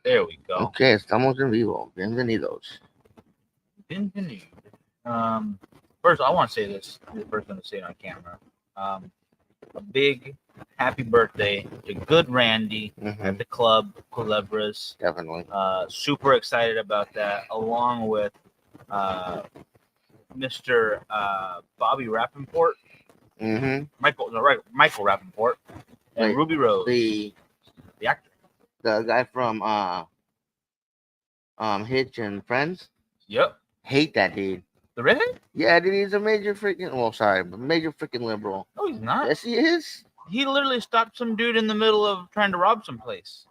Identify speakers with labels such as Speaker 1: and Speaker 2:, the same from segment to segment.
Speaker 1: There we go.
Speaker 2: Okay, estamos en vivo. Bienvenidos.
Speaker 1: Bienvenido. First, I want to say this. I'm the first one to say it on camera. A big happy birthday to good Randy at the club, Culebras.
Speaker 2: Definitely.
Speaker 1: Super excited about that, along with Mr. Bobby Rappaport, Michael Rappaport, and Ruby Rose,
Speaker 2: the
Speaker 1: actor,
Speaker 2: the guy from Hitch and Friends.
Speaker 1: Yep.
Speaker 2: Hate that dude.
Speaker 1: The redhead?
Speaker 2: Yeah, dude, he's a major freaking. Well, sorry, but major freaking liberal.
Speaker 1: No, he's not.
Speaker 2: Yes, he is.
Speaker 1: He literally stopped some dude in the middle of trying to rob some place.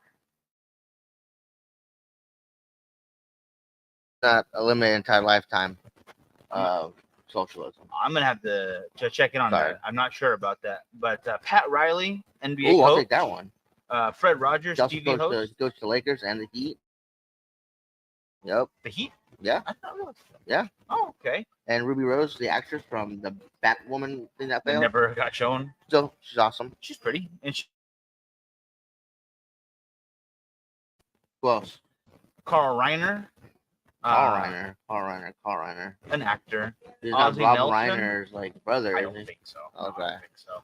Speaker 2: Not eliminate entire lifetime of socialism.
Speaker 1: I'm gonna have to check in on that. I'm not sure about that, but Pat Riley, NBA
Speaker 2: coach.
Speaker 1: I'll
Speaker 2: take that one.
Speaker 1: Fred Rogers, TV host.
Speaker 2: Goes to Lakers and the Heat. Yep.
Speaker 1: The Heat?
Speaker 2: Yeah.
Speaker 1: I thought it was.
Speaker 2: Yeah.
Speaker 1: Oh, okay.
Speaker 2: And Ruby Rose, the actress from the Batwoman thing that failed.
Speaker 1: Never got shown.
Speaker 2: So she's awesome.
Speaker 1: She's pretty. And
Speaker 2: who else?
Speaker 1: Carl Reiner.
Speaker 2: Carl Reiner.
Speaker 1: An actor.
Speaker 2: He's not Rob Reiner's like brother.
Speaker 1: I don't think so.
Speaker 2: Okay.
Speaker 1: I don't think so.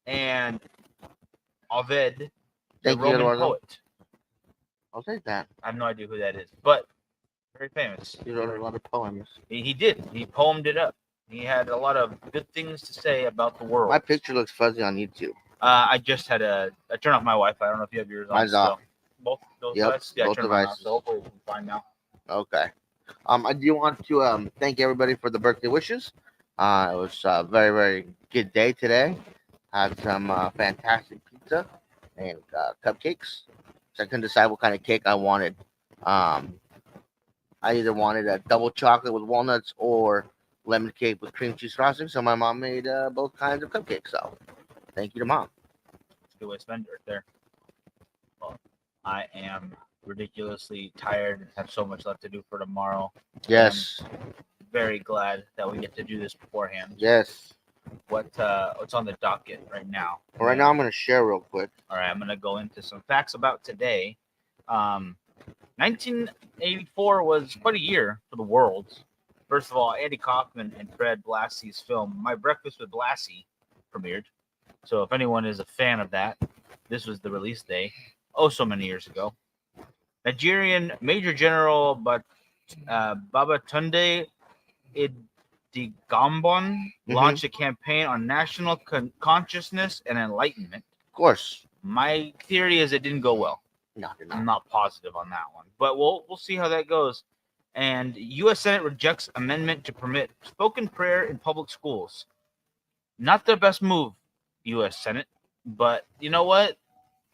Speaker 1: And Ovid,
Speaker 2: the Roman poet. I'll take that.
Speaker 1: I have no idea who that is, but very famous.
Speaker 2: He wrote a lot of poems.
Speaker 1: He did. He poemed it up. He had a lot of good things to say about the world.
Speaker 2: My picture looks fuzzy on YouTube.
Speaker 1: I just had I turned off my Wi-Fi. I don't know if you have yours on.
Speaker 2: Mine's off.
Speaker 1: Both devices? Yeah,
Speaker 2: both devices.
Speaker 1: So hopefully we can find now.
Speaker 2: Okay. I do want to thank everybody for the birthday wishes. It was a very, very good day today. Had some fantastic pizza and cupcakes. So I couldn't decide what kind of cake I wanted. I either wanted a double chocolate with walnuts or lemon cake with cream cheese frosting. So my mom made both kinds of cupcakes. So thank you to mom.
Speaker 1: That's a good way to spend it right there. Well, I am ridiculously tired and have so much left to do for tomorrow.
Speaker 2: Yes.
Speaker 1: I'm very glad that we get to do this beforehand.
Speaker 2: Yes.
Speaker 1: What's on the docket right now?
Speaker 2: Well, right now I'm going to share real quick.
Speaker 1: All right, I'm going to go into some facts about today. 1984 was quite a year for the world. First of all, Andy Kaufman and Fred Blassie's film My Breakfast with Blassie premiered. So if anyone is a fan of that, this was the release day. Oh, so many years ago. Nigerian Major General Babatunde Idigombon launched a campaign on national consciousness and enlightenment.
Speaker 2: Of course.
Speaker 1: My theory is it didn't go well.
Speaker 2: No,
Speaker 1: I'm not positive on that one, but we'll see how that goes. And U.S. Senate rejects amendment to permit spoken prayer in public schools. Not their best move, U.S. Senate, but you know what?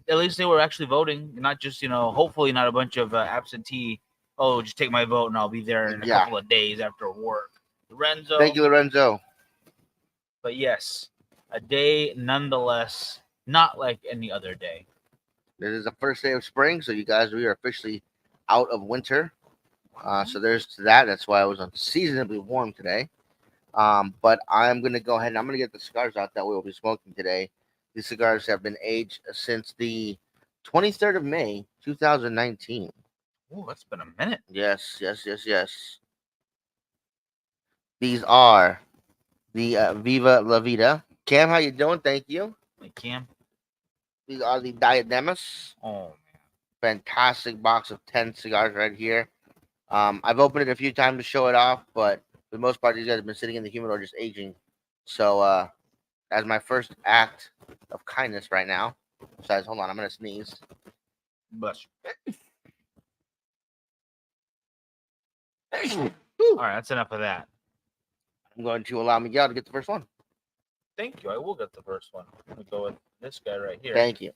Speaker 1: At least they were actually voting, not just, hopefully not a bunch of absentee, just take my vote and I'll be there in a couple of days after work. Lorenzo.
Speaker 2: Thank you, Lorenzo.
Speaker 1: But yes, a day nonetheless, not like any other day.
Speaker 2: This is the first day of spring, so you guys, we are officially out of winter. So there's that. That's why I was unseasonably warm today. But I'm going to go ahead and I'm going to get the cigars out that we'll be smoking today. These cigars have been aged since the 23rd of May, 2019.
Speaker 1: Oh, that's been a minute.
Speaker 2: Yes. These are the Viva La Vida. Cam, how you doing? Thank you.
Speaker 1: Hey, Cam.
Speaker 2: These are the Diademas.
Speaker 1: Oh, man.
Speaker 2: Fantastic box of 10 cigars right here. I've opened it a few times to show it off, but for the most part, these guys have been sitting in the humidor just aging. So, as my first act of kindness right now. Besides, hold on, I'm going to sneeze.
Speaker 1: Bless you. All right, that's enough of that.
Speaker 2: I'm going to allow Miguel to get the first one.
Speaker 1: Thank you. I will get the first one. I'm going to go with this guy right here.
Speaker 2: Thank you.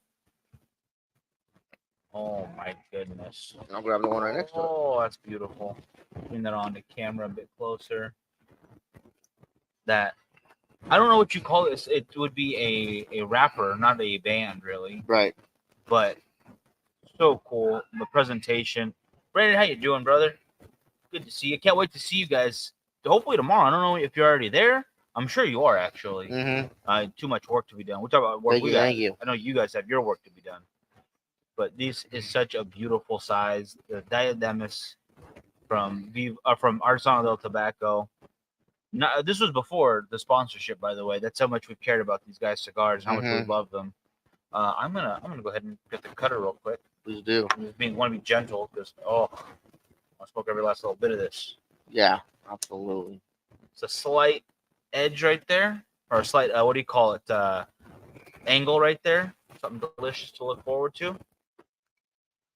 Speaker 1: Oh, my goodness.
Speaker 2: I'll grab the one right next to it.
Speaker 1: Oh, that's beautiful. Bring that on the camera a bit closer. That, I don't know what you call this. It would be a rapper, not a band, really.
Speaker 2: Right.
Speaker 1: But so cool. The presentation. Brandon, how you doing, brother? Good to see you. Can't wait to see you guys. Hopefully tomorrow. I don't know if you're already there. I'm sure you are, actually.
Speaker 2: Mm-hmm.
Speaker 1: Too much work to be done. We'll talk about work.
Speaker 2: Thank you.
Speaker 1: I know you guys have your work to be done. but this is such a beautiful size. The Diademus from Artisanal del Tobacco. No, this was before the sponsorship, by the way. That's how much we cared about these guys' cigars, how much we
Speaker 2: Mm-hmm.
Speaker 1: love them. I'm gonna go ahead and get the cutter real quick.
Speaker 2: Please do.
Speaker 1: I just want to be gentle because I smoke every last little bit of this.
Speaker 2: Yeah, absolutely.
Speaker 1: It's a slight edge right there, or a slight what do you call it? Angle right there. Something delicious to look forward to.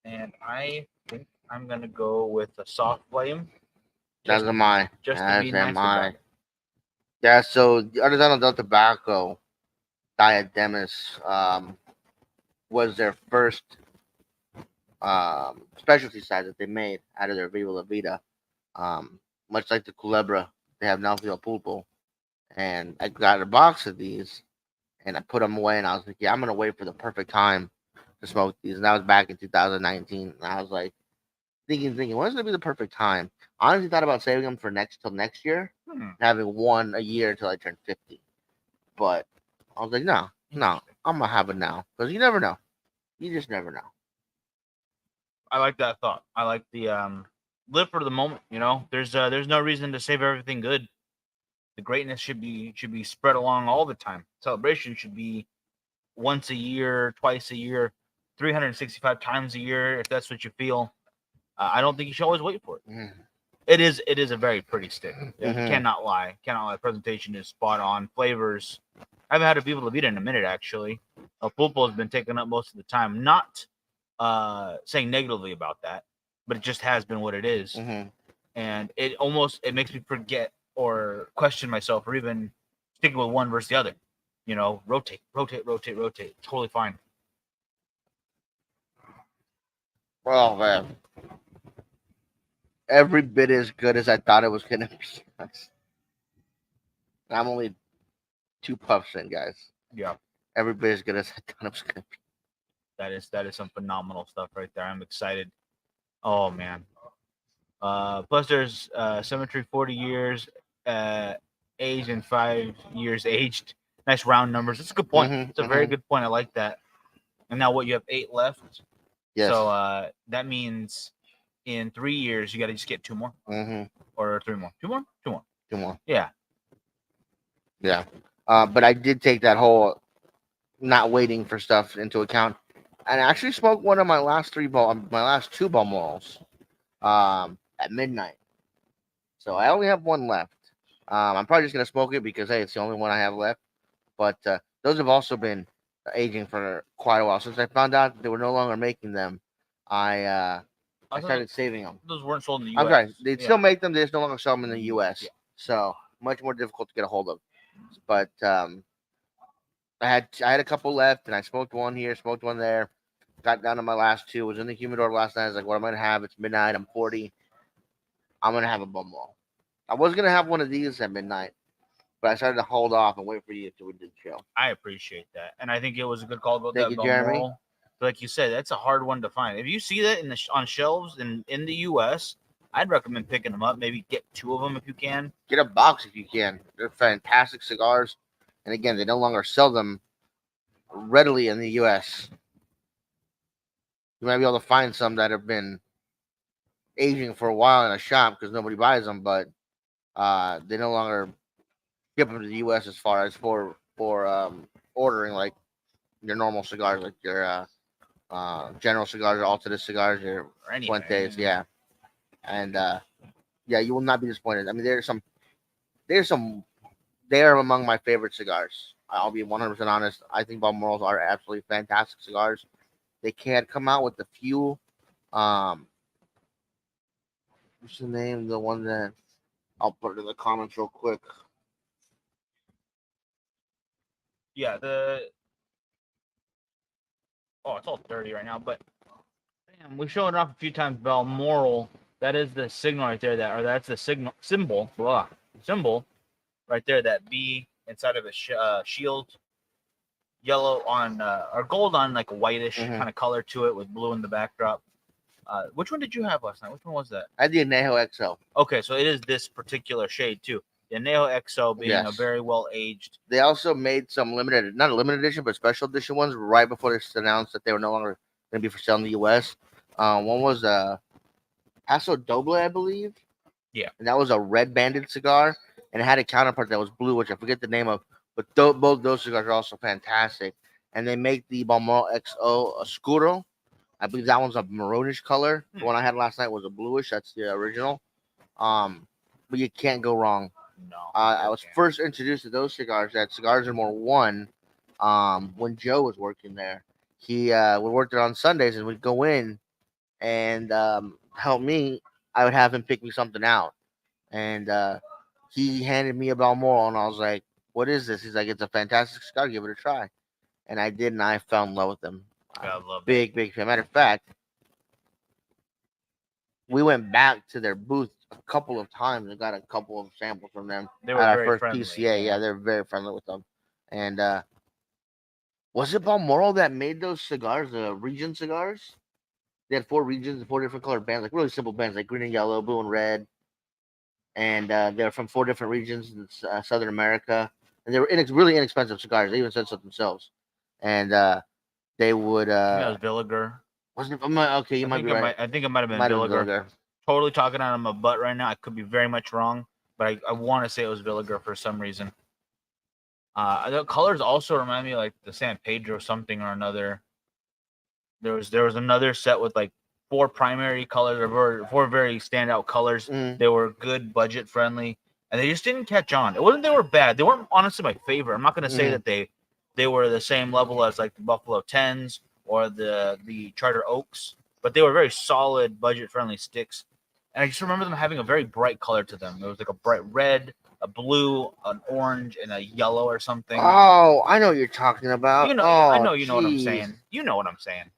Speaker 1: And I think I'm gonna go with a soft flame,
Speaker 2: That's
Speaker 1: just
Speaker 2: am I.
Speaker 1: just to
Speaker 2: That's
Speaker 1: be
Speaker 2: am
Speaker 1: nice about
Speaker 2: I.
Speaker 1: it.
Speaker 2: Yeah, so the Artisanal del Tobacco Diademus was their first specialty size that they made out of their Viva La Vida. Much like the Culebra, they have Nalfio Pulpo. And I got a box of these and I put them away and I was like, yeah, I'm going to wait for the perfect time to smoke these. And that was back in 2019. And I was like, thinking, when's going to be the perfect time? I honestly thought about saving them for till next year, having one a year until I turn 50. But I was like, no, I'm going to have it now. Because you never know. You just never know.
Speaker 1: I like that thought. I like the live for the moment. You know, there's no reason to save everything good. The greatness should be spread along all the time. Celebration should be once a year, twice a year, 365 times a year, if that's what you feel. I don't think you should always wait for it.
Speaker 2: Mm-hmm.
Speaker 1: It is a very pretty stick.
Speaker 2: Mm-hmm.
Speaker 1: Cannot lie. Cannot lie. Presentation is spot on. Flavors. I haven't had a Viva La Vida in a minute actually. Pulpo has been taken up most of the time. Not saying negatively about that, but it just has been what it is.
Speaker 2: Mm-hmm.
Speaker 1: And it makes me forget or question myself, or even sticking with one versus the other. You know, rotate. Totally fine.
Speaker 2: Well, man, every bit as good as I thought it was going to be. I'm only 2 puffs in, guys.
Speaker 1: Yeah,
Speaker 2: Every bit as good as I thought it was going to be.
Speaker 1: that is some phenomenal stuff right there. I'm excited. Oh man. Plus there's Cemetery 40 years aged and 5 years aged. Nice round numbers. It's a good point.
Speaker 2: Mm-hmm.
Speaker 1: It's a very good point. I like that. And now what, you have 8 left.
Speaker 2: Yes.
Speaker 1: So that means in 3 years you got to just get 2 more
Speaker 2: Mm-hmm.
Speaker 1: or 3 more. 2 more? 2 more.
Speaker 2: 2 more.
Speaker 1: Yeah.
Speaker 2: Yeah. But I did take that whole not waiting for stuff into account, and I actually smoked one of my last 2 Balmorals at midnight. So I only have one left. I'm probably just gonna smoke it because hey, it's the only one I have left. But those have also been aging for quite a while since I found out they were no longer making them. I started saving them.
Speaker 1: Those weren't sold in the U.S.
Speaker 2: I'm sorry, they still make them. They just no longer sell them in the U.S. Yeah. So much more difficult to get a hold of. But I had a couple left, and I smoked one here, smoked one there. Got down to my last 2. Was in the humidor last night. I was like, what am I gonna have? It's midnight. I'm 40. I'm gonna have a bum wall. I was gonna have one of these at midnight, but I started to hold off and wait for you to do the show.
Speaker 1: I appreciate that, and I think it was a good call about
Speaker 2: Thank
Speaker 1: that
Speaker 2: you, Jeremy.
Speaker 1: Balmoral. Like you said, that's a hard one to find. If you see that on shelves in the U.S., I'd recommend picking them up. Maybe get 2 of them if you can.
Speaker 2: Get a box if you can. They're fantastic cigars, and again, they no longer sell them readily in the U.S. You might be able to find some that have been aging for a while in a shop because nobody buys them, but they no longer ship them to the U.S. as far as for ordering like your normal cigars, like your General cigars, or Altada cigars, or Fuentes, yeah. And yeah, you will not be disappointed. I mean, they are among my favorite cigars. I'll be 100% honest. I think Balmorals are absolutely fantastic cigars. They can't come out with a few. What's the name? The one that I'll put it in the comments real quick.
Speaker 1: Yeah, it's all dirty right now, but damn, we've shown it off a few times. Balmoral, that is the signal right there. That's the symbol right there. That B inside of a shield, yellow on or gold on like a whitish kind of color to it with blue in the backdrop. Which one did you have last night? Which one was that?
Speaker 2: I did Anejo XO.
Speaker 1: Okay, so it is this particular shade too. The Anejo XO being a very well aged.
Speaker 2: They also made some not a limited edition, but special edition ones right before they announced that they're no gonna be for sale in the U.S. One was Paso Doble, I believe.
Speaker 1: Yeah.
Speaker 2: And that was a red banded cigar, and it had a counterpart that was blue, which I forget the name of. But both those cigars are also fantastic. And they make the Balmoral XO Oscuro. I believe that one's a maroonish color. The one I had last night was a bluish. That's the original. But you can't go wrong.
Speaker 1: No.
Speaker 2: I was first introduced to those cigars at Cigars and More One, when Joe was working there. He would work there on Sundays, and we'd go in and help me. I would have him pick me something out, and he handed me a Balmoral, and I was like, "What is this?" He's like, "It's a fantastic cigar. Give it a try." And I did, and I fell in love with them.
Speaker 1: I love that.
Speaker 2: Big fan. Matter of fact, we went back to their booth a couple of times and got a couple of samples from them.
Speaker 1: They were
Speaker 2: at our
Speaker 1: very
Speaker 2: first
Speaker 1: friendly,
Speaker 2: PCA. Yeah, they're very friendly with them. And was it Balmoral that made those cigars, the region cigars? They had 4 regions, 4 different colored bands, like really simple bands, like green and yellow, blue and red. And they're from 4 different regions in Southern America. And they were really inexpensive cigars. They even said so themselves. And they would.
Speaker 1: That was Villiger.
Speaker 2: Wasn't it? Okay, you might be right.
Speaker 1: I think it might have been
Speaker 2: Might have been
Speaker 1: Villiger.
Speaker 2: Villiger.
Speaker 1: Totally talking out of my butt right now. I could be very much wrong, but I want to say it was Villiger for some reason. The colors also remind me of, like, the San Pedro something or another. There was another set with like 4 primary colors or 4 very standout colors. They were good, budget friendly, and they just didn't catch on. It wasn't they were bad. They weren't honestly my favorite. I'm not gonna say that they were the same level as like the Buffalo 10s or the Charter Oaks, but they were very solid, budget friendly sticks. And I just remember them having a very bright color to them. It was like a bright red, a blue, an orange, and a yellow or something.
Speaker 2: Oh, I know what you're talking about.
Speaker 1: I know you know what I'm saying. You know what I'm saying.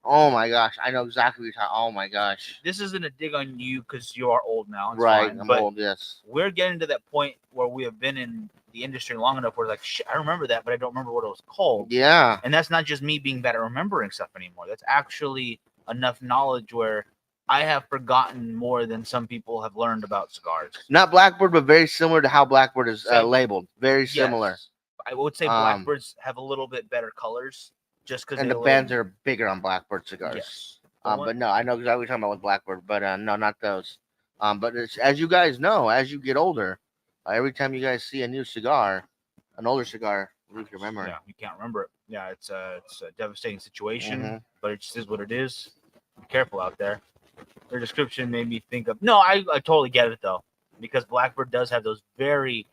Speaker 2: Oh my gosh, I know exactly what you're talking. Oh my gosh.
Speaker 1: This isn't a dig on you because you are old now. It's
Speaker 2: Right,
Speaker 1: fine,
Speaker 2: I'm
Speaker 1: but
Speaker 2: old. Yes.
Speaker 1: we're getting to that point where we have been in the industry long enough where, like, shit, I remember that, but I don't remember what it was called.
Speaker 2: Yeah.
Speaker 1: And that's not just me being bad at remembering stuff anymore. That's actually enough knowledge where I have forgotten more than some people have learned about cigars.
Speaker 2: Not Blackbird, but very similar to how Blackbird is
Speaker 1: Same.
Speaker 2: labeled. Very similar.
Speaker 1: Yes. I would say Blackbirds have a little bit better colors just because.
Speaker 2: And the bands are bigger on Blackbird cigars.
Speaker 1: Yes.
Speaker 2: But no, I know exactly what you're talking about with Blackbird, but no, not those. But it's, as you guys know, as you get older, every time you guys see a new cigar, an older cigar, lose your memory.
Speaker 1: Yeah, you can't remember it. Yeah, it's a devastating situation, but it just is what it is. Be careful out there. Their description made me think of. No, I totally get it though, because Blackbird does have those very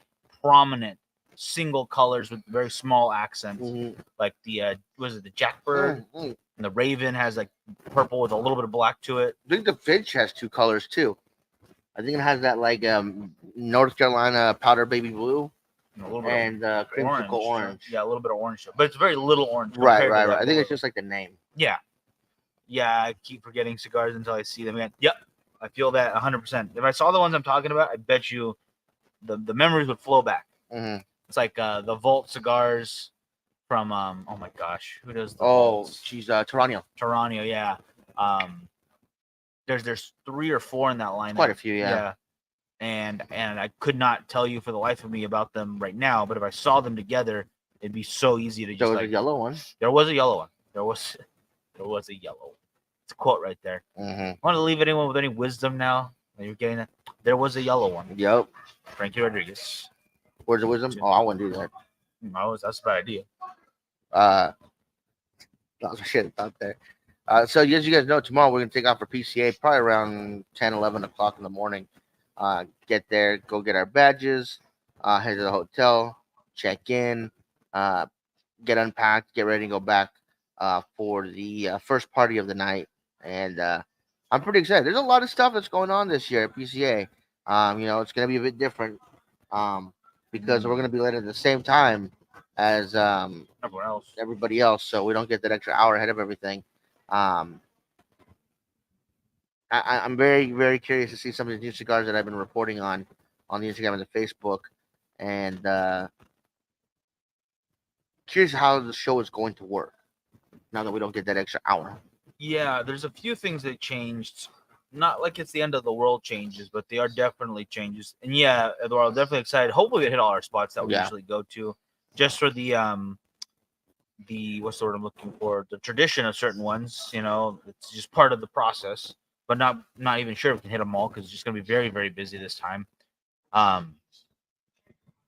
Speaker 1: prominent single colors with very small accents, like the was it the Jackbird? And the Raven has like purple with a little bit of black to it.
Speaker 2: I think the Finch has 2 colors too. I think it has that like North Carolina powder baby blue and creamsicle orange.
Speaker 1: Yeah, a little bit of orange, but it's very little orange.
Speaker 2: Right. I think it's just like the name.
Speaker 1: Yeah. I keep forgetting cigars until I see them again. Yep, I feel that 100%. If I saw the ones I'm talking about, I bet you the memories would flow back. It's like the Volt cigars from oh my gosh, who does the Volts?
Speaker 2: She's Taranio,
Speaker 1: yeah. There's 3 or 4 in that lineup.
Speaker 2: Quite a few, yeah.
Speaker 1: And I could not tell you for the life of me about them right now, but if I saw them together, it'd be so easy to just.
Speaker 2: There was a yellow one.
Speaker 1: There was a yellow one. There was a yellow. It's a quote right there. I want to leave anyone with any wisdom now. You're getting that. There was a yellow one.
Speaker 2: Yep.
Speaker 1: Frankie Rodriguez.
Speaker 2: Where's the wisdom? Oh, I wouldn't do that.
Speaker 1: That's a bad idea.
Speaker 2: Shit out there. So as you guys know, tomorrow we're gonna take off for PCA probably around 10, 11 o'clock in the morning. Get there, go get our badges, head to the hotel, check in, get unpacked, get ready to go back for the first party of the night. And I'm pretty excited. There's a lot of stuff that's going on this year at PCA. It's gonna be a bit different because we're gonna be late at the same time as everybody else, so we don't get that extra hour ahead of everything. I'm very, very curious to see some of the new cigars that I've been reporting on the Instagram and the Facebook, and curious how the show is going to work now that we don't get that extra hour.
Speaker 1: Yeah, there's a few things that changed. Not like it's the end of the world changes, but they are definitely changes. And yeah, Eduardo, definitely excited. Hopefully we hit all our spots that we usually go to. Just for the what's the word I'm looking for? The tradition of certain ones. It's just part of the process. But not even sure if we can hit them all because it's just gonna be very very busy this time. Um,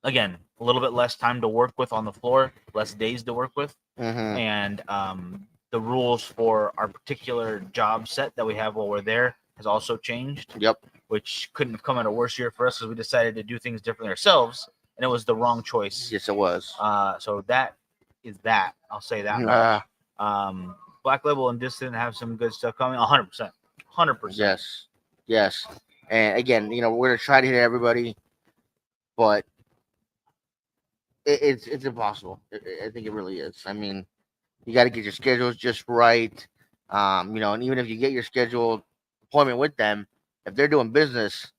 Speaker 1: Again, a little bit less time to work with on the floor, less days to work with,
Speaker 2: Mm-hmm.
Speaker 1: and the rules for our particular job set that we have while we're there has also changed.
Speaker 2: Yep.
Speaker 1: Which couldn't have come at a worse year for us because we decided to do things differently ourselves, and it was the wrong choice.
Speaker 2: Yes, it was.
Speaker 1: So that is that. I'll say that
Speaker 2: Uh,
Speaker 1: much. Black Label and Dissident have some good stuff coming. 100%. 100%.
Speaker 2: yes. Yes. And again, we're gonna try to hit everybody, but it's impossible. I think it really is. I mean, you got to get your schedules just right. And even if you get your scheduled appointment with them, if they're doing business,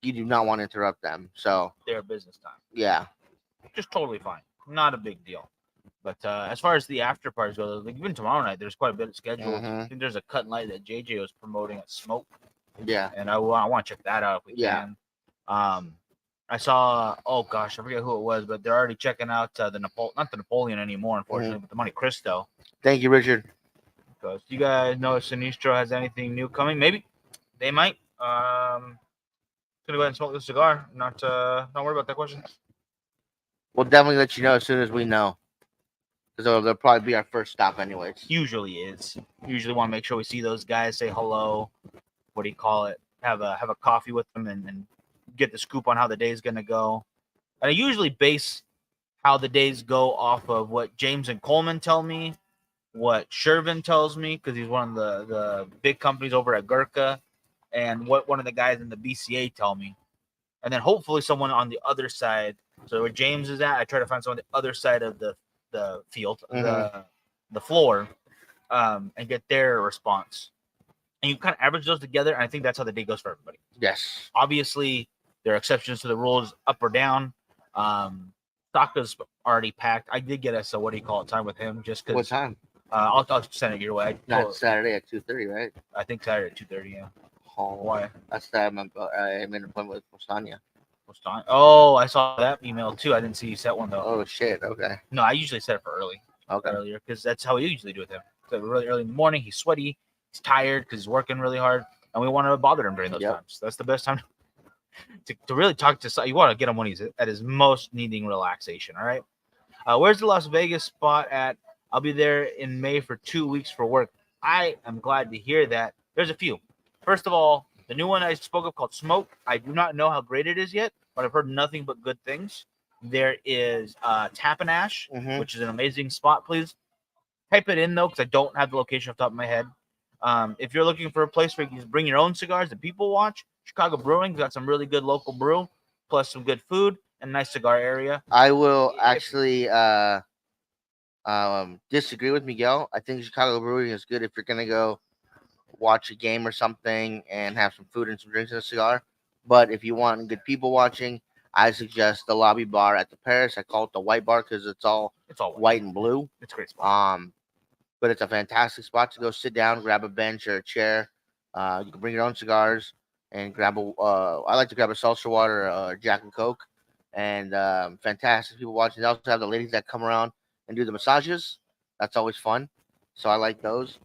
Speaker 2: you do not want to interrupt them. So
Speaker 1: Their business time.
Speaker 2: yeah.
Speaker 1: Just totally fine. Not a big deal. But as far as the after parties go, like even tomorrow night, there's quite a bit scheduled.
Speaker 2: Mhm.
Speaker 1: I think there's a cut and light that JJ was promoting at Smoke,
Speaker 2: Yeah.
Speaker 1: and I want to check that out if we
Speaker 2: Yeah.
Speaker 1: can. I saw, oh gosh, I forget who it was, but they're already checking out not the Napoleon anymore, unfortunately, but the Monte Cristo.
Speaker 2: Thank you, Richard.
Speaker 1: Because do you guys know if Sinistro has anything new coming? Maybe they might. Gonna go ahead and smoke the cigar. Not worry about that question.
Speaker 2: We'll definitely let you know as soon as we know, because they'll probably be our first stop, anyways.
Speaker 1: Usually is. Usually want to make sure we see those guys, say hello. What do you call it? Have a coffee with them and get the scoop on how the day's gonna go. And I usually base how the days go off of what James and Coleman tell me, what Shervin tells me, because he's one of the big companies over at Gurkha, and what one of the guys in the BCA tell me. And then hopefully someone on the other side. So where James is at, I try to find someone on the other side of the field, the floor, and get their response. And you kind of average those together, and I think that's how the day goes for everybody.
Speaker 2: Yes.
Speaker 1: Obviously, there are exceptions to the rules, up or down. Saka's already packed. I did get us a time with him just because.
Speaker 2: What time?
Speaker 1: I'll send it your way.
Speaker 2: Not Saturday at 2:30, right?
Speaker 1: I think Saturday at 2:30. Yeah.
Speaker 2: Oh,
Speaker 1: why?
Speaker 2: That's that. I'm in an appointment with Mustania.
Speaker 1: Oh, I saw that email too. I didn't see you set one though.
Speaker 2: Oh shit. Okay.
Speaker 1: No, I usually set it for earlier because that's how we usually do with him. So really early in the morning, he's sweaty, he's tired because he's working really hard, and we want to bother him during those times. That's the best time to really talk to. You want to get him when he's at his most needing relaxation. All right. Where's the Las Vegas spot at? I'll be there in May for 2 weeks for work. I am glad to hear that. There's a few. First of all, the new one I spoke of called Smoke. I do not know how great it is yet, but I've heard nothing but good things. There is Tapanash, which is an amazing spot. Please type it in though, because I don't have the location off the top of my head. If you're looking for a place where you can just bring your own cigars that people watch, Chicago Brewing's got some really good local brew, plus some good food and a nice cigar area.
Speaker 2: I will actually disagree with Miguel. I think Chicago Brewing is good if you're gonna go watch a game or something and have some food and some drinks and a cigar. But if you want good people watching, I suggest the lobby bar at the Paris. I call it the white bar because it's all white and blue.
Speaker 1: It's a great spot.
Speaker 2: But it's a fantastic spot to go sit down, grab a bench or a chair. You can bring your own cigars and grab a. I like to grab a seltzer water or Jack and Coke, and fantastic people watching. They also have the ladies that come around and do the massages. That's always fun. So I like those.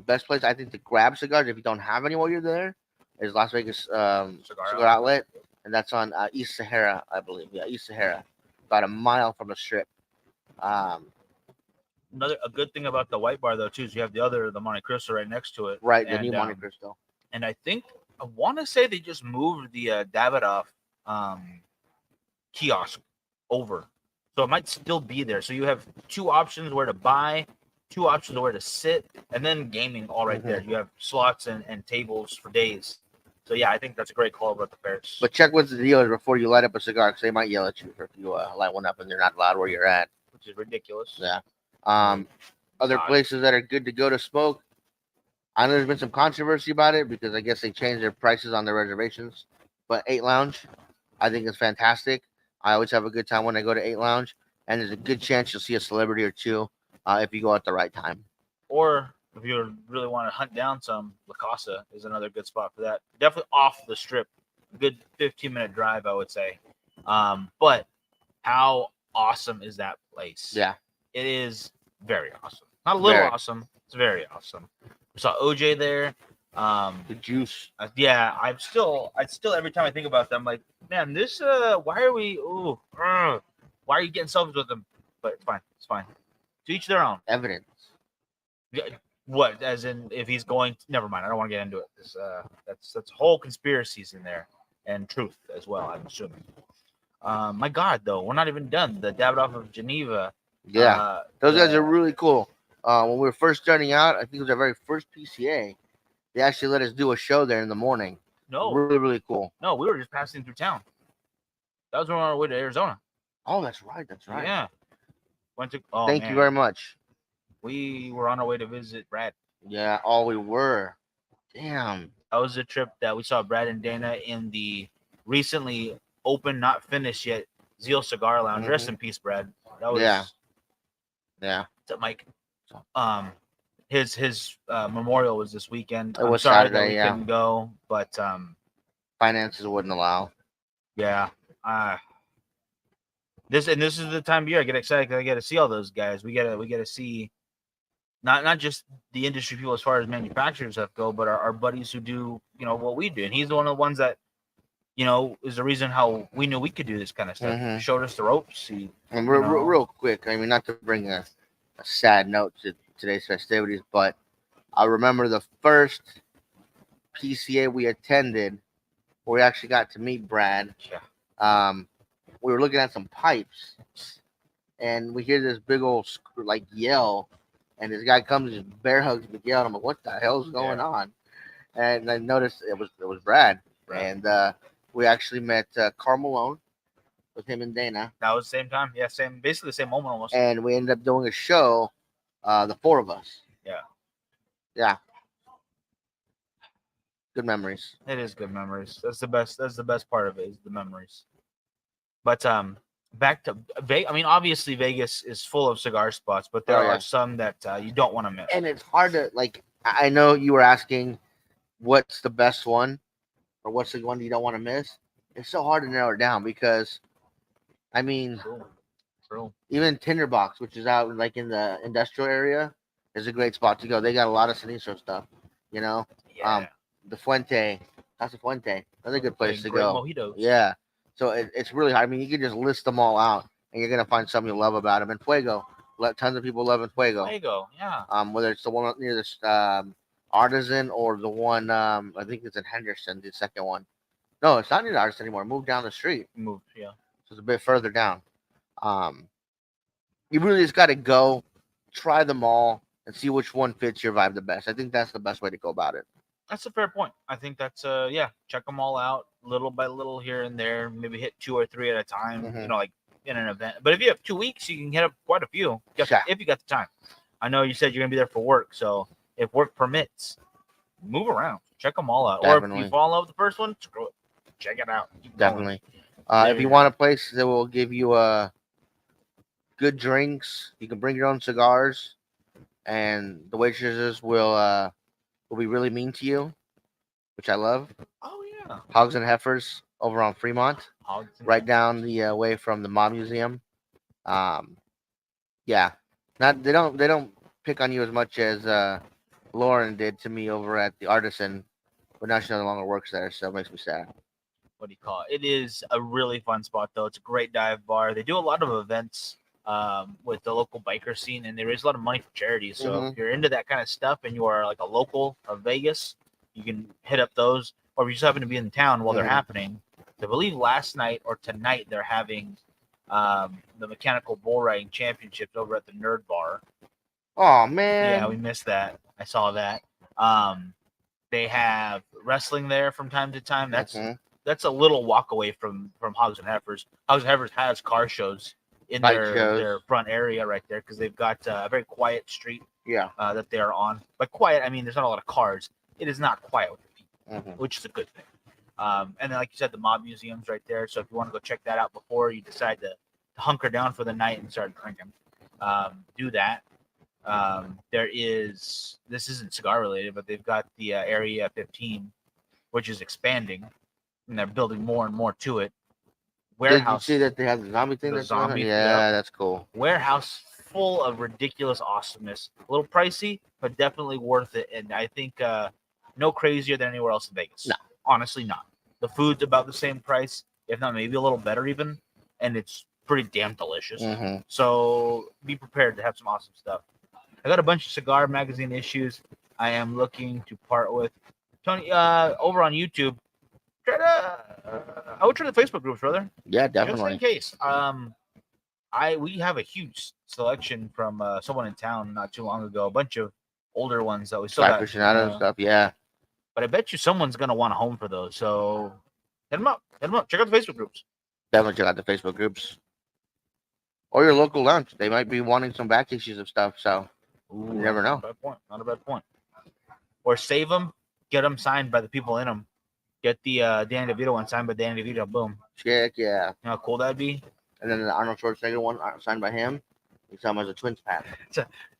Speaker 2: Best place I think to grab cigars if you don't have any while you're there is Las Vegas Cigar Outlet, and that's on East Sahara, I believe. Yeah, East Sahara, about a mile from the Strip.
Speaker 1: A good thing about the white bar though too is you have the Monte Cristo right next to it.
Speaker 2: Right, the new Monte Cristo.
Speaker 1: And I want to say they just moved the Davidoff kiosk over, so it might still be there. So you have two options where to buy, two options where to sit, and then gaming all right there. You have slots and tables for days. So yeah, I think that's a great call about the Paris.
Speaker 2: But check with the dealers before you light up a cigar because they might yell at you if you light one up and they're not allowed where you're at.
Speaker 1: Which is ridiculous.
Speaker 2: Yeah. Other places that are good to go to smoke. I know there's been some controversy about it because I guess they changed their prices on their reservations. But 8 Lounge, I think is fantastic. I always have a good time when I go to 8 Lounge, and there's a good chance you'll see a celebrity or two if you go at the right time.
Speaker 1: Or if you really want to hunt down some, La Casa is another good spot for that. Definitely off the Strip. Good 15-minute drive, I would say. But how awesome is that place?
Speaker 2: Yeah.
Speaker 1: It is very awesome. Not a little
Speaker 2: Very.
Speaker 1: awesome. It's very awesome. We saw OJ there.
Speaker 2: The juice.
Speaker 1: Yeah, I still every time I think about them, I'm like, man, this why are we? Ooh, why are you getting selfies with them? But it's fine. It's fine. To each their own.
Speaker 2: Evidence.
Speaker 1: Yeah, what? As in, if he's going? Never mind. I don't want to get into it. This, that's whole conspiracies in there and truth as well. I'm assuming. My God, though, we're not even done. The Davidoff of Geneva.
Speaker 2: Yeah. Those guys
Speaker 1: the-
Speaker 2: are really cool. When we were first starting out, I think it was our very first PCA. They actually let us do a show there in the morning.
Speaker 1: No,
Speaker 2: Really, really cool.
Speaker 1: no, we were just passing through town. That was on our way to Arizona.
Speaker 2: Oh, that's right. That's right.
Speaker 1: Yeah. Went to. Oh,
Speaker 2: Thank
Speaker 1: man.
Speaker 2: you very much.
Speaker 1: We were on our way to visit Brad.
Speaker 2: Yeah. Oh, we were. Damn.
Speaker 1: That was a trip that we saw Brad and Dana in the recently open, not finished yet, Zeal Cigar Lounge. Rest in peace, Brad. That was
Speaker 2: Yeah. Yeah.
Speaker 1: What's up, Mike? His memorial was this weekend.
Speaker 2: It
Speaker 1: I'm
Speaker 2: was
Speaker 1: sorry
Speaker 2: Saturday,
Speaker 1: that we
Speaker 2: yeah.
Speaker 1: couldn't go, but
Speaker 2: Finances wouldn't allow.
Speaker 1: yeah. This is the time of year I get excited because I get to see all those guys. We get to see not just the industry people as far as manufacturers stuff go, but our buddies who do what we do. And he's one of the ones that is the reason how we knew we could do this kind of stuff.
Speaker 2: Mhm.
Speaker 1: Showed us the ropes.
Speaker 2: And real quick, I mean, not to bring a sad note to today's festivities, but I remember the first PCA we attended where we actually got to meet Brad.
Speaker 1: Yeah.
Speaker 2: We were looking at some pipes, and we hear this big old yell, and this guy comes and bear hugs Miguel. And I'm like, what the hell's going on? And I noticed it was Brad. And we actually met Carl Malone with him and Dana.
Speaker 1: That was the same time. Yeah, basically the same moment almost.
Speaker 2: And we ended up doing a show, the four of us.
Speaker 1: Yeah.
Speaker 2: Yeah. Good memories.
Speaker 1: It is good memories. That's the best part of it is the memories. But back to Vegas. I mean, obviously Vegas is full of cigar spots, but there are some that you don't want to miss.
Speaker 2: And it's hard to I know you were asking what's the best one or what's the one you don't want to miss. It's so hard to narrow it down because, I mean,
Speaker 1: True.
Speaker 2: Even Tinderbox, which is out in the industrial area, is a great spot to go. They got a lot of Sinistro stuff,
Speaker 1: Yeah.
Speaker 2: The Fuente, Casa Fuente, another good place to
Speaker 1: Great
Speaker 2: go.
Speaker 1: mojitos.
Speaker 2: Yeah. So it's really hard. I mean, you can just list them all out, and you're gonna find something you love about them. And Fuego, tons of people love in Fuego.
Speaker 1: Fuego, yeah.
Speaker 2: Whether it's the one near this Artisan or the one I think it's in Henderson, the second one. No, it's not near the Artisan anymore. Moved down the street.
Speaker 1: Moved, yeah.
Speaker 2: So it's a bit further down. You really just got to go, try them all, and see which one fits your vibe the best. I think that's the best way to go about it.
Speaker 1: That's a fair point. I think that's check them all out little by little here and there. Maybe hit 2 or 3 at a time.
Speaker 2: Mhm.
Speaker 1: Like in an event. But if you have 2 weeks, you can hit up quite a few. If you got the time. I know you said you're gonna be there for work, so if work permits, move around, check them all out.
Speaker 2: Definitely.
Speaker 1: Or if you fall in love with the first one, screw it, check it out.
Speaker 2: Definitely. If you want a place that will give you good drinks, you can bring your own cigars, and the waitresses will be really mean to you, which I love.
Speaker 1: Oh yeah.
Speaker 2: Hogs and Heifers over on Fremont, right down the way from the Mob Museum. Yeah, they don't pick on you as much as Lauren did to me over at the Artisan, but now she no longer works there, so it makes me sad.
Speaker 1: What do you call it? It is a really fun spot though. It's a great dive bar. They do a lot of events with the local biker scene, and they raise a lot of money for charities. So if you're into that kind of stuff and you are like a local of Vegas, you can hit up those. Or if you just happen to be in town while they're happening, I believe last night or tonight they're having the mechanical bull riding championships over at the Nerd Bar.
Speaker 2: Oh man!
Speaker 1: Yeah, we missed that. I saw that. They have wrestling there from time to time. That's a little walk away from Hogs and Heifers. Hogs and Heifers has car shows in their front area right there because they've got a very quiet street.
Speaker 2: Yeah.
Speaker 1: That they are on. By quiet, I mean there's not a lot of cars. It is not quiet with people, which is a good thing. And then, like you said, the Mob Museum's right there. So if you want to go check that out before you decide to hunker down for the night and start drinking, do that. This isn't cigar related, but they've got the Area 15, which is expanding, and they're building more and more to it.
Speaker 2: Warehouse. Did you see that they have the zombie thing?
Speaker 1: Yeah,
Speaker 2: that's cool.
Speaker 1: Warehouse full of ridiculous awesomeness. A little pricey, but definitely worth it. And I think no crazier than anywhere else in Vegas.
Speaker 2: No.
Speaker 1: Honestly, not. The food's about the same price, if not maybe a little better even, and it's pretty damn delicious.
Speaker 2: Mm-hmm.
Speaker 1: So be prepared to have some awesome stuff. I got a bunch of cigar magazine issues I am looking to part with. Tony, over on YouTube, I would try the Facebook groups, brother.
Speaker 2: Yeah,
Speaker 1: Just in
Speaker 2: definitely.
Speaker 1: case. We have a huge selection from someone in town not too long ago. A bunch of older ones that we still
Speaker 2: Fly
Speaker 1: got.
Speaker 2: aficionado and stuff. Yeah,
Speaker 1: But I bet you someone's gonna want a home for those. So hit them up. Hit them up. Check out the Facebook groups.
Speaker 2: definitely check out the Facebook groups or your local lunch. They might be wanting some back issues of stuff. So
Speaker 1: Ooh,
Speaker 2: you never know.
Speaker 1: Not a bad point. Not a bad point. Or save them. Get them signed by the people in them. Get the Danny DeVito one signed by Danny DeVito. Boom.
Speaker 2: Check, yeah.
Speaker 1: You know how cool that'd be?
Speaker 2: And then the Arnold Schwarzenegger one signed by him. You sell them as a Twins pack.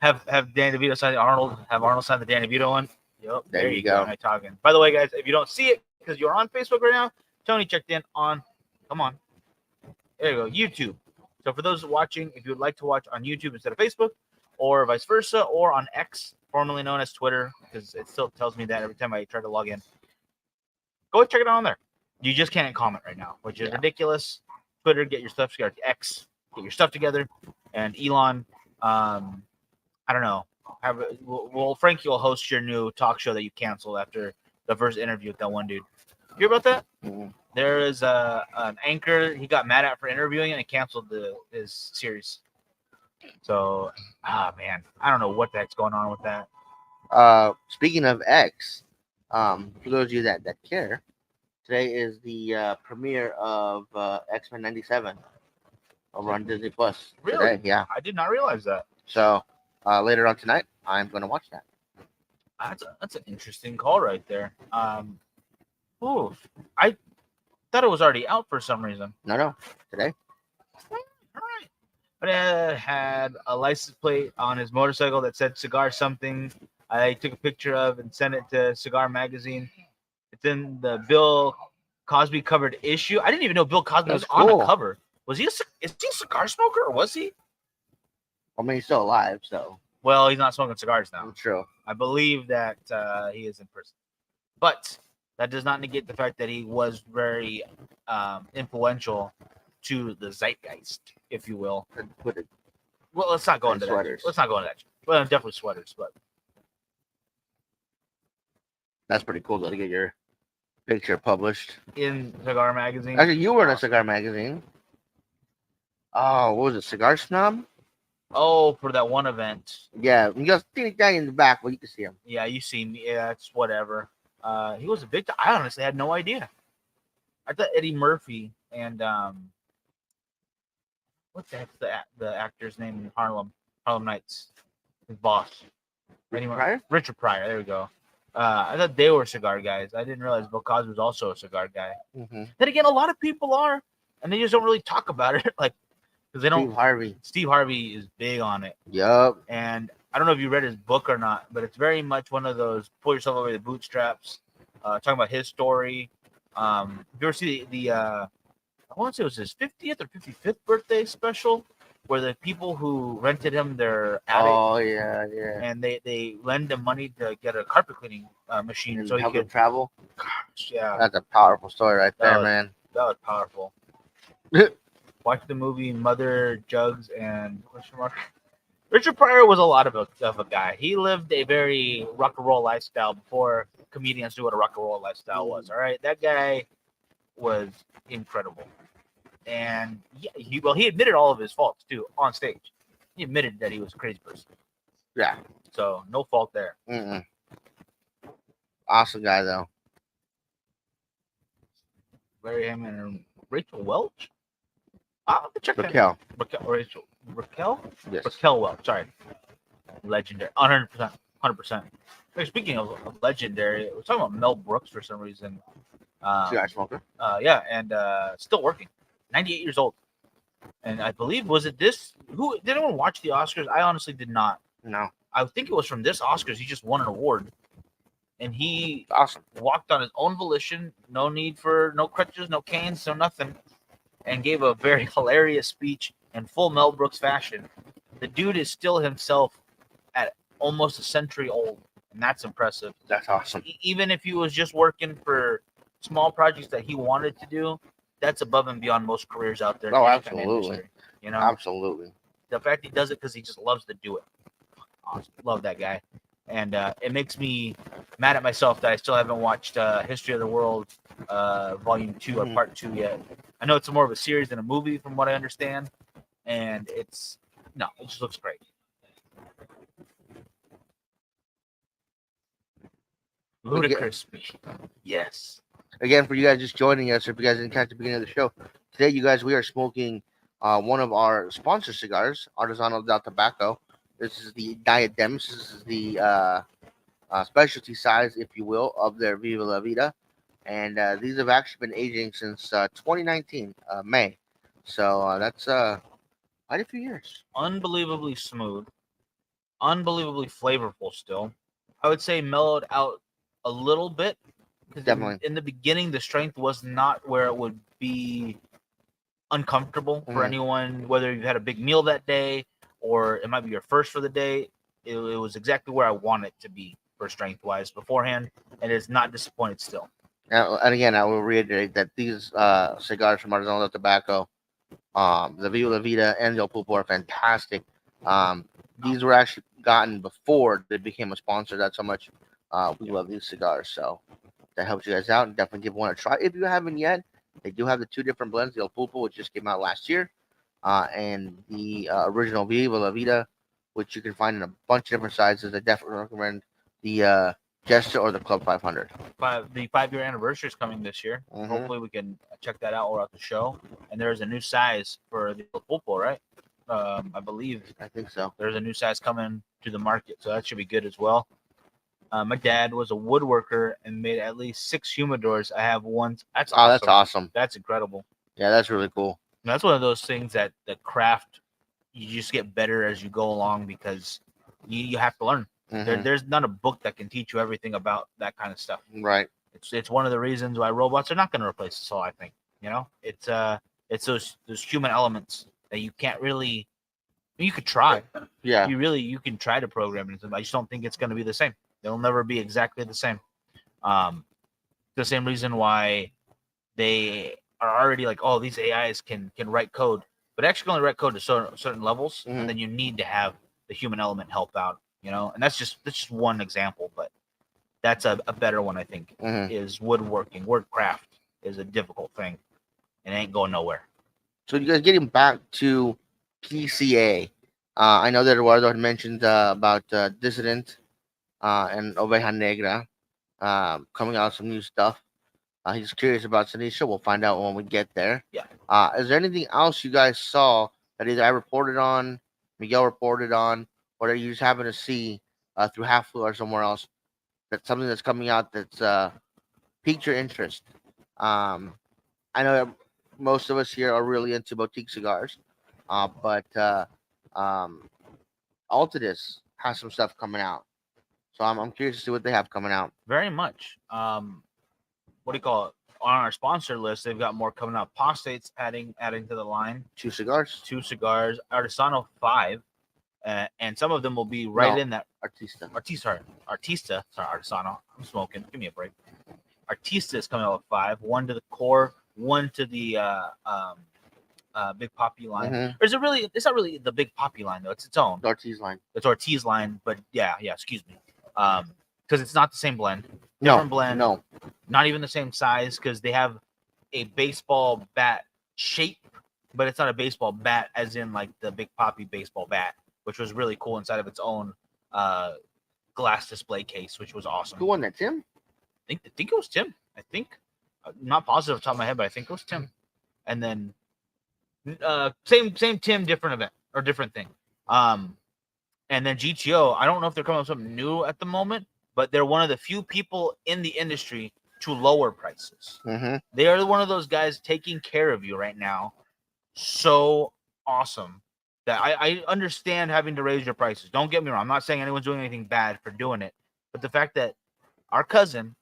Speaker 1: Have Danny DeVito sign the Arnold. Have Arnold sign the Danny DeVito one. Yep.
Speaker 2: There you go.
Speaker 1: Am I talking? By the way, guys, if you don't see it because you're on Facebook right now, Tony checked in on. Come on. There you go. YouTube. So for those watching, if you would like to watch on YouTube instead of Facebook, or vice versa, or on X, formerly known as Twitter, because it still tells me that every time I try to log in, go check it out on there. You just can't comment right now, which is ridiculous. Twitter, get your stuff together. X, get your stuff together. And Elon, I don't know. Well, Frankie will host your new talk show that you canceled after the first interview with that one dude. You hear about that?
Speaker 2: Mm-hmm.
Speaker 1: There is an anchor he got mad at for interviewing and he canceled his series. So, man, I don't know what the heck's going on with that.
Speaker 2: Speaking of X, for those of you that care, today is the premiere of X-Men 97 over on Disney Plus.
Speaker 1: Really?
Speaker 2: Today, yeah.
Speaker 1: I did not realize that.
Speaker 2: So later on tonight, I'm going to watch that.
Speaker 1: That's an interesting call right there. I thought it was already out for some reason.
Speaker 2: No, today.
Speaker 1: All right. But it had a license plate on his motorcycle that said cigar something. I took a picture of and sent it to Cigar Magazine. It's in the Bill Cosby covered issue. I didn't even know Bill Cosby was on the cover. Is he a cigar smoker or was he?
Speaker 2: I mean, he's still alive, so.
Speaker 1: Well, he's not smoking cigars now.
Speaker 2: True.
Speaker 1: I believe that he is in prison. But that does not negate the fact that he was very influential to the zeitgeist, if you will. Well, let's not go into
Speaker 2: sweaters.
Speaker 1: that. Let's not go into that. Well, definitely sweaters, but
Speaker 2: that's pretty cool though to get your picture published
Speaker 1: in Cigar Magazine.
Speaker 2: Actually, you were in a Cigar Magazine. Oh, what was it? Cigar Snob?
Speaker 1: Oh, for that one event.
Speaker 2: Yeah, you got a guy in the back, well, you can see him.
Speaker 1: Yeah, you see me. Yeah, it's whatever. He was a big time. I honestly had no idea. I thought Eddie Murphy and what the heck's the actor's name in Harlem Nights? His boss. Richard Pryor. There we go. I thought they were cigar guys. I didn't realize Bill Cosby was also a cigar guy.
Speaker 2: Mm-hmm.
Speaker 1: Then again, a lot of people are, and they just don't really talk about it, like because they don't. Steve Harvey is big on it.
Speaker 2: Yup.
Speaker 1: And I don't know if you read his book or not, but it's very much one of those pull yourself over the bootstraps, talking about his story. If you ever see the I want to say it was his 50th or 55th birthday special, where the people who rented him their attic.
Speaker 2: Oh yeah.
Speaker 1: And they lend him money to get a carpet cleaning machine,
Speaker 2: and
Speaker 1: so he could
Speaker 2: travel.
Speaker 1: Gosh, yeah,
Speaker 2: that's a powerful story right there, man.
Speaker 1: That was powerful. Watch the movie Mother Jugs and Richard Pryor was a lot of a guy. He lived a very rock and roll lifestyle before comedians knew what a rock and roll lifestyle was. All right, that guy was incredible, and he admitted all of his faults too on stage. He admitted that he was a crazy person.
Speaker 2: Yeah.
Speaker 1: So no fault there.
Speaker 2: Mm-mm. Awesome guy though.
Speaker 1: Larry Hammond and Rachel Welch. I'll have to check
Speaker 2: Raquel.
Speaker 1: Raquel?
Speaker 2: Yes.
Speaker 1: Raquel Welch. Sorry. Legendary. 100%. 100%. Speaking of legendary, we're talking about Mel Brooks for some reason.
Speaker 2: Cigar smoker.
Speaker 1: Yeah, and still working. 98 years old. And I believe, was it this? Did anyone watch the Oscars? I honestly did not.
Speaker 2: No.
Speaker 1: I think it was from this Oscars. He just won an award. And he
Speaker 2: awesome.
Speaker 1: Walked on his own volition. No need for no crutches, no canes, no nothing. And gave a very hilarious speech in full Mel Brooks fashion. the dude is still himself at almost a century old, and that's impressive.
Speaker 2: That's awesome.
Speaker 1: Even if he was just working for small projects that he wanted to do, that's above and beyond most careers out there. In
Speaker 2: Oh,
Speaker 1: any kind of
Speaker 2: absolutely.
Speaker 1: industry, you know,
Speaker 2: Absolutely.
Speaker 1: the fact he does it because he just loves to do it. Awesome. Love that guy. And it makes me mad at myself that I still haven't watched History of the World Volume 2 or
Speaker 2: Mhm.
Speaker 1: Part 2 yet. I know it's more of a series than a movie from what I understand. And it just looks great. Ludicrous. Yes.
Speaker 2: Again, for you guys just joining us, or if you guys didn't catch the beginning of the show, today, you guys, we are smoking one of our sponsor cigars, Artisanal del Tobacco. This is the Diadems. This is the specialty size, if you will, of their Viva La Vida. And these have actually been aging since 2019, May. So that's quite a few years.
Speaker 1: Unbelievably smooth. Unbelievably flavorful still. I would say mellowed out a little bit. Because
Speaker 2: Definitely.
Speaker 1: in the beginning, the strength was not where it would be uncomfortable for
Speaker 2: Mhm.
Speaker 1: anyone, whether you had a big meal that day or it might be your first for the day. It was exactly where I want it to be for strength wise beforehand, and it's not disappointed still.
Speaker 2: And again, I will reiterate that these cigars from Artisanal del Tobacco, the Viva La Vida and El Pulpo are fantastic. These were actually gotten before they became a sponsor. That's how much we love these cigars. So that helps you guys out, and definitely give one a try if you haven't yet. They do have the two different blends, the El Pulpo, which just came out last year, and the original Viva La Vida, which you can find in a bunch of different sizes. I definitely recommend the Jester or the Club 500.
Speaker 1: The 5-year anniversary is coming this year.
Speaker 2: Mhm.
Speaker 1: Hopefully, we can check that out throughout the show. And there's a new size for the pulpo, right? I believe
Speaker 2: I think so.
Speaker 1: there's a new size coming to the market, so that should be good as well. My dad was a woodworker and made at least 6 humidors. I have one. That's
Speaker 2: Oh,
Speaker 1: awesome.
Speaker 2: that's awesome.
Speaker 1: That's incredible.
Speaker 2: Yeah, that's really cool.
Speaker 1: And that's one of those things that the craft you just get better as you go along because you have to learn.
Speaker 2: Mhm.
Speaker 1: There's not a book that can teach you everything about that kind of stuff.
Speaker 2: Right.
Speaker 1: It's one of the reasons why robots are not going to replace us all. I think it's those human elements that you can't really. You could try.
Speaker 2: Yeah.
Speaker 1: You can try to program it. I just don't think it's going to be the same. They'll never be exactly the same. The same reason why they are already like, oh, these AIs can write code, but actually only write code to certain levels,
Speaker 2: Mhm.
Speaker 1: and then you need to have the human element help out. And that's just one example, but that's a better one I think.
Speaker 2: Mhm.
Speaker 1: Is woodworking, woodcraft is a difficult thing, and it ain't going nowhere.
Speaker 2: So you guys getting back to PCA. I know that Eduardo had mentioned about Dissident and Oveja Negra coming out with some new stuff. He's curious about Tanisha. We'll find out when we get there.
Speaker 1: Yeah.
Speaker 2: Is there anything else you guys saw that either I reported on, Miguel reported on, or that you just happen to see through Half Flu or somewhere else? That's something that's coming out that's piqued your interest. I know that most of us here are really into boutique cigars, but um, Altadis has some stuff coming out. So I'm curious to see what they have coming out.
Speaker 1: Very much. What do you call it? On our sponsor list, they've got more coming out. Postates adding to the line.
Speaker 2: 2 cigars.
Speaker 1: 2 cigars. Artisano 5. And some of them will be right
Speaker 2: No.
Speaker 1: in that
Speaker 2: Artista.
Speaker 1: Artista. Sorry, Artisano. I'm smoking. Give me a break. Artista is coming out with 5. 1 to the core. 1 to the Big Poppy line.
Speaker 2: Mhm.
Speaker 1: Or is it really? It's not really the Big Poppy line though. It's its own.
Speaker 2: The Ortiz line.
Speaker 1: It's Ortiz line, but yeah. Excuse me. Because it's not the same blend.
Speaker 2: No.
Speaker 1: Different blend.
Speaker 2: No.
Speaker 1: Not even the same size because they have a baseball bat shape, but it's not a baseball bat as in like the Big Poppy baseball bat, which was really cool inside of its own glass display case, which was awesome.
Speaker 2: Who won that, Tim?
Speaker 1: I think it was Tim. I think. I'm not positive off the top of my head, but I think it was Tim. And then same Tim, different event or different thing. And then GTO, I don't know if they're coming up with something new at the moment, but they're one of the few people in the industry to lower prices.
Speaker 2: Mm-hmm.
Speaker 1: They are one of those guys taking care of you right now. So awesome that I understand having to raise your prices. Don't get me wrong. I'm not saying anyone's doing anything bad for doing it, but the fact that our cousin,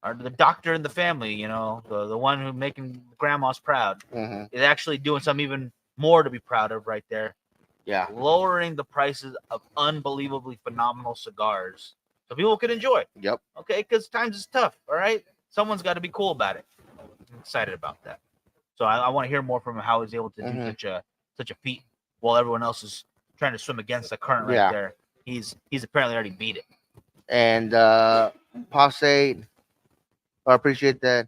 Speaker 1: the doctor in the family, the one who making grandmas proud,
Speaker 2: Mm-hmm.
Speaker 1: is actually doing something even more to be proud of right there.
Speaker 2: Yeah.
Speaker 1: lowering the prices of unbelievably phenomenal cigars so people can enjoy.
Speaker 2: Yep.
Speaker 1: Okay, because times is tough. All right, someone's got to be cool about it. I'm excited about that. So I want to hear more from him how he's able to do such a feat while everyone else is trying to swim against the current right there. He's apparently already beat it.
Speaker 2: And Passe, I appreciate that.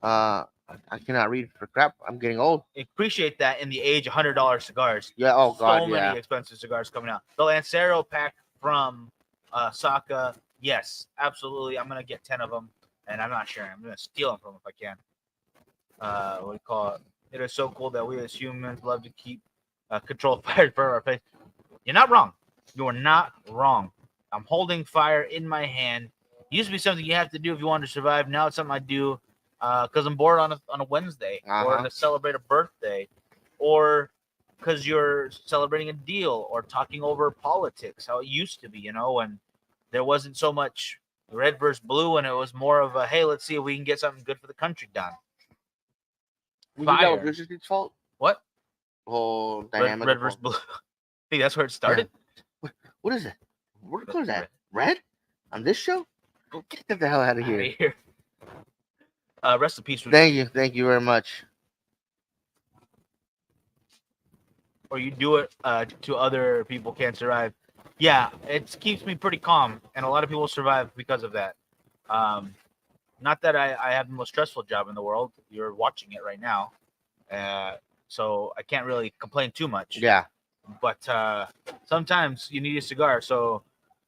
Speaker 2: I cannot read for crap. I'm getting old.
Speaker 1: Appreciate that in the age of $100 cigars.
Speaker 2: Yeah. Oh God.
Speaker 1: So many expensive cigars coming out. The Lancero pack from Saka. Yes, absolutely. I'm gonna get 10 of them, and I'm not sharing. I'm gonna steal them from them if I can. What do you call it? It is so cool that we as humans love to keep control of fire for our face. You're not wrong. You are not wrong. I'm holding fire in my hand. It used to be something you have to do if you wanted to survive. Now it's something I do because I'm bored on a Wednesday or to celebrate a birthday or because you're celebrating a deal or talking over politics, how it used to be, you know, when there wasn't so much red versus blue and it was more of a, hey, let's see if we can get something good for the country done.
Speaker 2: We did that with Richard Street's fault?
Speaker 1: What?
Speaker 2: Whole dynamic.
Speaker 1: Red versus blue. I think that's where it started.
Speaker 2: Yeah. What is it? What color is that? Red? On this show? Go get the hell out of here.
Speaker 1: Rest in peace.
Speaker 2: Thank you very much.
Speaker 1: Or you do it to other people can't survive. Yeah, it keeps me pretty calm, and a lot of people survive because of that. Not that I have the most stressful job in the world. You're watching it right now, so I can't really complain too much.
Speaker 2: Yeah.
Speaker 1: But sometimes you need a cigar, so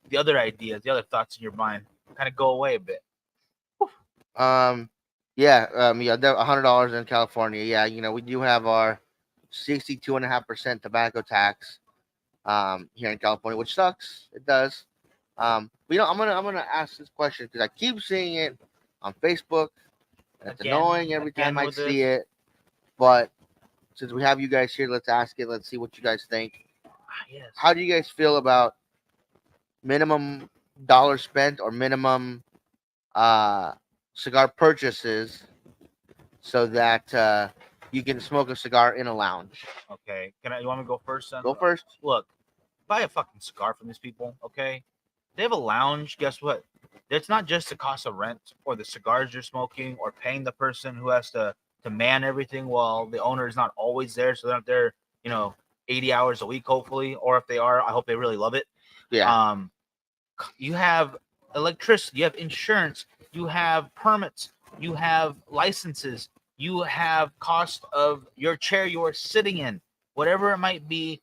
Speaker 1: the other ideas, the other thoughts in your mind kind of go away a bit.
Speaker 2: Yeah, $100 in California. Yeah, you know, we do have our 62.5% tobacco tax here in California, which sucks. It does. But, you know, I'm gonna ask this question because I keep seeing it on Facebook. And it's annoying every time I see it. But since we have you guys here, let's ask it. Let's see what you guys think.
Speaker 1: Yes.
Speaker 2: How do you guys feel about minimum dollar spent or minimum cigar purchases so that you can smoke a cigar in a lounge?
Speaker 1: Okay. You want me to go first? Then?
Speaker 2: Go first.
Speaker 1: Look, buy a fucking cigar from these people. Okay. They have a lounge. Guess what? It's not just the cost of rent or the cigars you're smoking or paying the person who has to man everything while the owner is not always there. So they're not there, 80 hours a week, hopefully. Or if they are, I hope they really love it.
Speaker 2: Yeah.
Speaker 1: You have electricity, you have insurance, you have permits, you have licenses, you have cost of your chair you are sitting in, whatever it might be,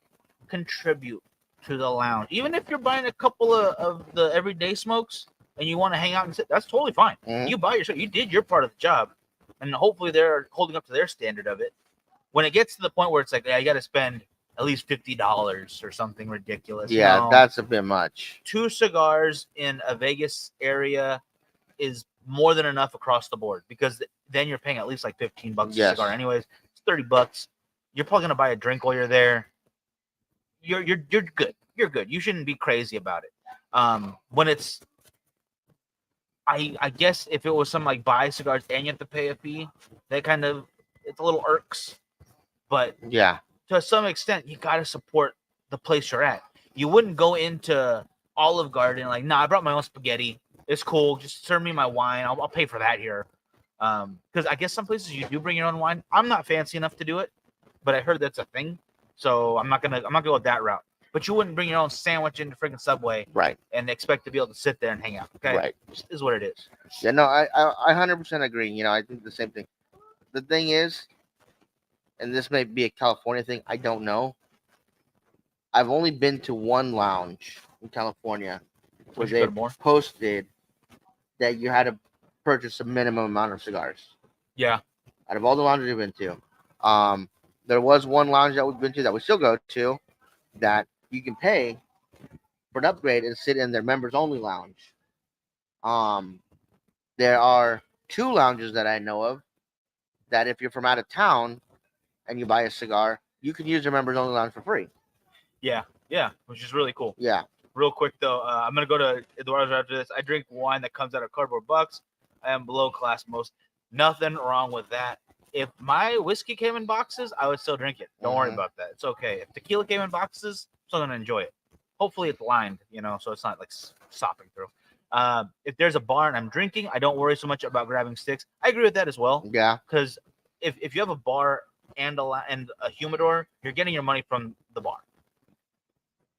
Speaker 1: contribute to the lounge. Even if you're buying a couple of the everyday smokes and you want to hang out and sit, that's totally fine.
Speaker 2: Mm-hmm.
Speaker 1: You buy you did your part of the job, and hopefully they're holding up to their standard of it. When it gets to the point where it's like, yeah, you got to spend at least $50 or something ridiculous.
Speaker 2: Yeah, that's a bit much.
Speaker 1: 2 cigars in a Vegas area is more than enough across the board because then you're paying at least like $15 a cigar. Anyways, it's $30. You're probably gonna buy a drink while you're there. You're good. You're good. You shouldn't be crazy about it. When it's, I guess if it was something like buy cigars and you have to pay a fee, that kind of, it's a little irks. But
Speaker 2: yeah,
Speaker 1: to some extent, you got to support the place you're at. You wouldn't go into Olive Garden like, nah, I brought my own spaghetti. It's cool. Just serve me my wine. I'll pay for that here. Because I guess some places you do bring your own wine. I'm not fancy enough to do it, but I heard that's a thing. So I'm not gonna go that route. But you wouldn't bring your own sandwich into freaking Subway,
Speaker 2: right?
Speaker 1: And expect to be able to sit there and hang out. Okay,
Speaker 2: right?
Speaker 1: This is what it is.
Speaker 2: Yeah, no, I 100% agree. You know, I think the same thing. The thing is, and this may be a California thing, I don't know. I've only been to one lounge in California where they posted that you had to purchase a minimum amount of cigars.
Speaker 1: Yeah.
Speaker 2: Out of all the lounges we've been to, there was one lounge that we've been to that we still go to that you can pay for an upgrade and sit in their members only lounge. There are 2 lounges that I know of that if you're from out of town and you buy a cigar, you can use their members only lounge for free.
Speaker 1: Yeah, which is really cool.
Speaker 2: Yeah.
Speaker 1: Real quick though, I'm gonna go to Eduardo's after this. I drink wine that comes out of cardboard box. I am below class most. Nothing wrong with that. if my whiskey came in boxes, I would still drink it. Don't worry
Speaker 2: Mhm.
Speaker 1: about that. It's okay. If tequila came in boxes, I'm still gonna enjoy it. Hopefully it's lined, so it's not like sopping through. If there's a bar and I'm drinking, I don't worry so much about grabbing sticks. I agree with that as well,
Speaker 2: Yeah.
Speaker 1: because if you have a bar and a humidor, you're getting your money from the bar.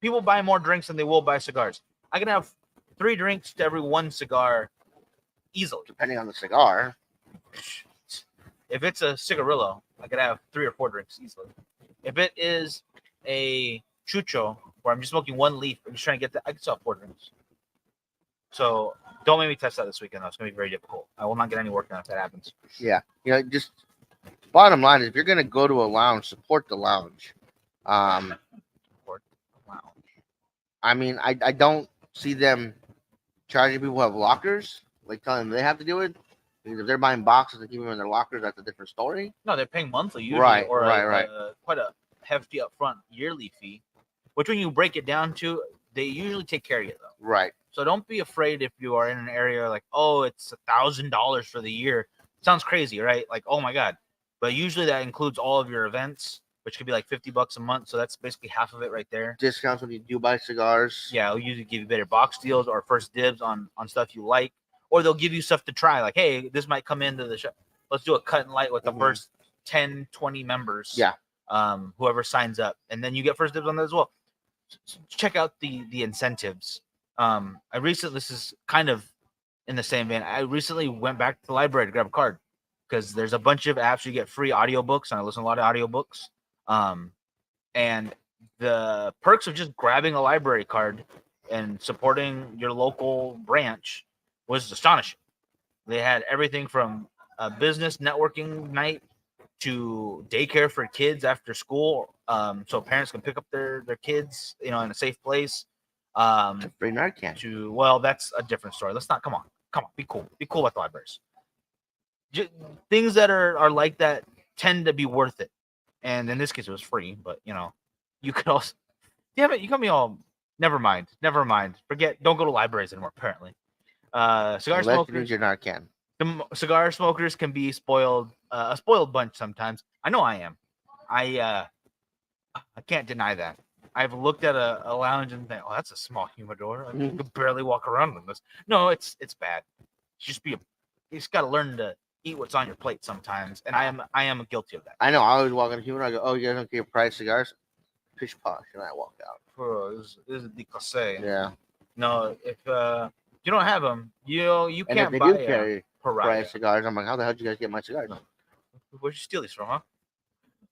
Speaker 1: People buy more drinks than they will buy cigars. I can have 3 drinks to every 1 cigar easily.
Speaker 2: Depending on the cigar.
Speaker 1: If it's a cigarillo, I could have 3 or 4 drinks easily. If it is a chucho, where I'm just smoking 1 leaf, I'm just trying to get that, I can still have 4 drinks. So don't make me test that this weekend, though. It's going to be very difficult. I will not get any work done if that happens.
Speaker 2: Yeah. Just bottom line is if you're going to go to a lounge, support the lounge.
Speaker 1: Wow.
Speaker 2: I mean, I don't see them charging people who have lockers, like telling them they have to do it. Because if they're buying boxes and keeping them in their lockers, that's a different story.
Speaker 1: No, they're paying monthly usually,
Speaker 2: Right,
Speaker 1: or
Speaker 2: right.
Speaker 1: quite a hefty upfront yearly fee, which when you break it down to, they usually take care of you, though.
Speaker 2: Right.
Speaker 1: So don't be afraid if you are in an area like, oh, it's $1,000 for the year. Sounds crazy, right? Like, oh my God. But usually that includes all of your events, which could be like $50 a month. So that's basically half of it right there.
Speaker 2: Discounts when you do buy cigars.
Speaker 1: Yeah, they'll usually give you better box deals or first dibs on stuff you like. Or they'll give you stuff to try. Like, hey, this might come into the show. Let's do a cut and light with the first 10, 20 members.
Speaker 2: Yeah.
Speaker 1: Whoever signs up. And then you get first dibs on that as well. So check out the incentives. This is kind of in the same vein. I recently went back to the library to grab a card because there's a bunch of apps you get free audiobooks, and I listen to a lot of audiobooks. And the perks of just grabbing a library card and supporting your local branch was astonishing. They had everything from a business networking night to daycare for kids after school, so parents can pick up their kids, in a safe place.
Speaker 2: Free Narcan.
Speaker 1: Well, that's a different story. Let's not come on, be cool about the libraries. Things that are like that tend to be worth it, and in this case, it was free. But you could also, damn it, you got me all. Never mind. Forget. Don't go to libraries anymore. Apparently, cigar smokers.
Speaker 2: Your Narcan.
Speaker 1: Cigar smokers can be spoiled, a spoiled bunch sometimes. I know I am. I can't deny that. I've looked at a lounge and think, oh, that's a small humidor. I could barely walk around in this. No, it's bad. You just got to learn to eat what's on your plate sometimes, and I am guilty of that.
Speaker 2: I know. I always walk in a humidor. I go, oh, you guys don't get price cigars? Pish posh, and I walk out.
Speaker 1: This is décossé.
Speaker 2: Yeah.
Speaker 1: No, if you don't have them, you
Speaker 2: And
Speaker 1: can't
Speaker 2: if they
Speaker 1: buy
Speaker 2: do carry price cigars, I'm like, how the hell did you guys get my cigars?
Speaker 1: Where'd you steal these from, huh?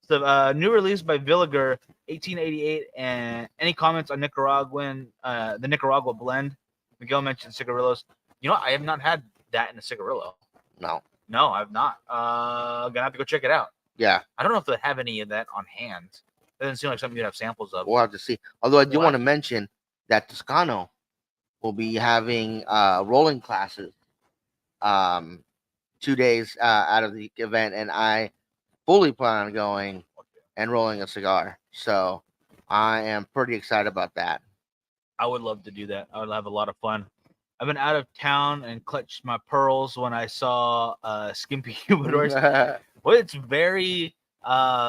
Speaker 1: So, new release by Villiger, 1888. And any comments on the Nicaragua blend? Miguel mentioned cigarillos. I have not had that in a cigarillo. No, I've not. Gonna have to go check it out.
Speaker 2: Yeah.
Speaker 1: I don't know if they have any of that on hand. It doesn't seem like something you'd have samples of.
Speaker 2: We'll have to see. Although I do want to mention that Toscano will be having rolling classes 2 days out of the event, and I fully plan on going and rolling a cigar. So I am pretty excited about that.
Speaker 1: I would love to do that. I would have a lot of fun. I've been out of town and clutched my pearls when I saw skimpy humidors. Well, it's very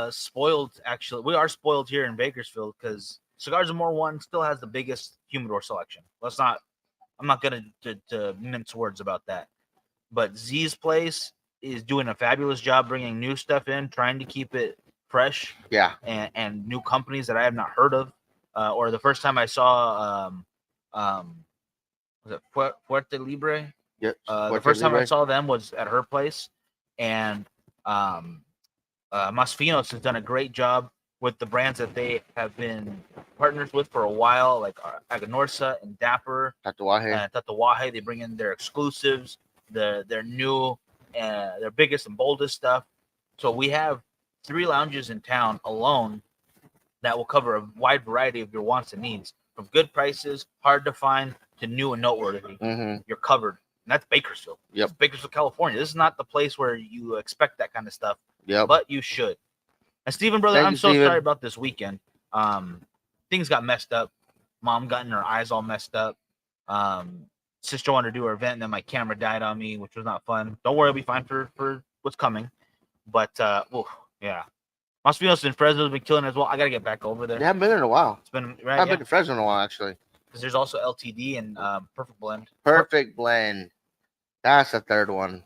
Speaker 1: spoiled, actually. We are spoiled here in Bakersfield because Cigars of More One still has the biggest humidor selection. I'm not going to mince words about that. But Z's place is doing a fabulous job bringing new stuff in, trying to keep it fresh.
Speaker 2: Yeah.
Speaker 1: And new companies that I have not heard of. Or the first time I saw, was it Fuerte Libre?
Speaker 2: Yep.
Speaker 1: The first time I saw them was at her place. And Masfinos has done a great job with the brands that they have been partners with for a while, like Aganorsa and Dapper. Tatuaje. They bring in their exclusives, their new, their biggest and boldest stuff. So we have 3 lounges in town alone that will cover a wide variety of your wants and needs, from good prices, hard to find, to new and noteworthy.
Speaker 2: Mm-hmm.
Speaker 1: You're covered. And that's Bakersfield.
Speaker 2: Yep.
Speaker 1: It's Bakersfield, California. This is not the place where you expect that kind of stuff.
Speaker 2: Yep.
Speaker 1: But you should. And Stephen, brother, I'm so sorry about this weekend. Things got messed up. Mom got in her eyes all messed up. Sister wanted to do her event, and then my camera died on me, which was not fun. Don't worry, I'll be fine for what's coming. But oof, yeah, Mas Pinos in Fresno's been killing as well. I gotta get back over
Speaker 2: They
Speaker 1: there.
Speaker 2: haven't been there in a while.
Speaker 1: It's been
Speaker 2: I
Speaker 1: right,
Speaker 2: haven't
Speaker 1: yeah.
Speaker 2: been to Fresno in a while, actually.
Speaker 1: Because there's also LTD and Perfect Blend.
Speaker 2: Perfect Blend. That's the third one.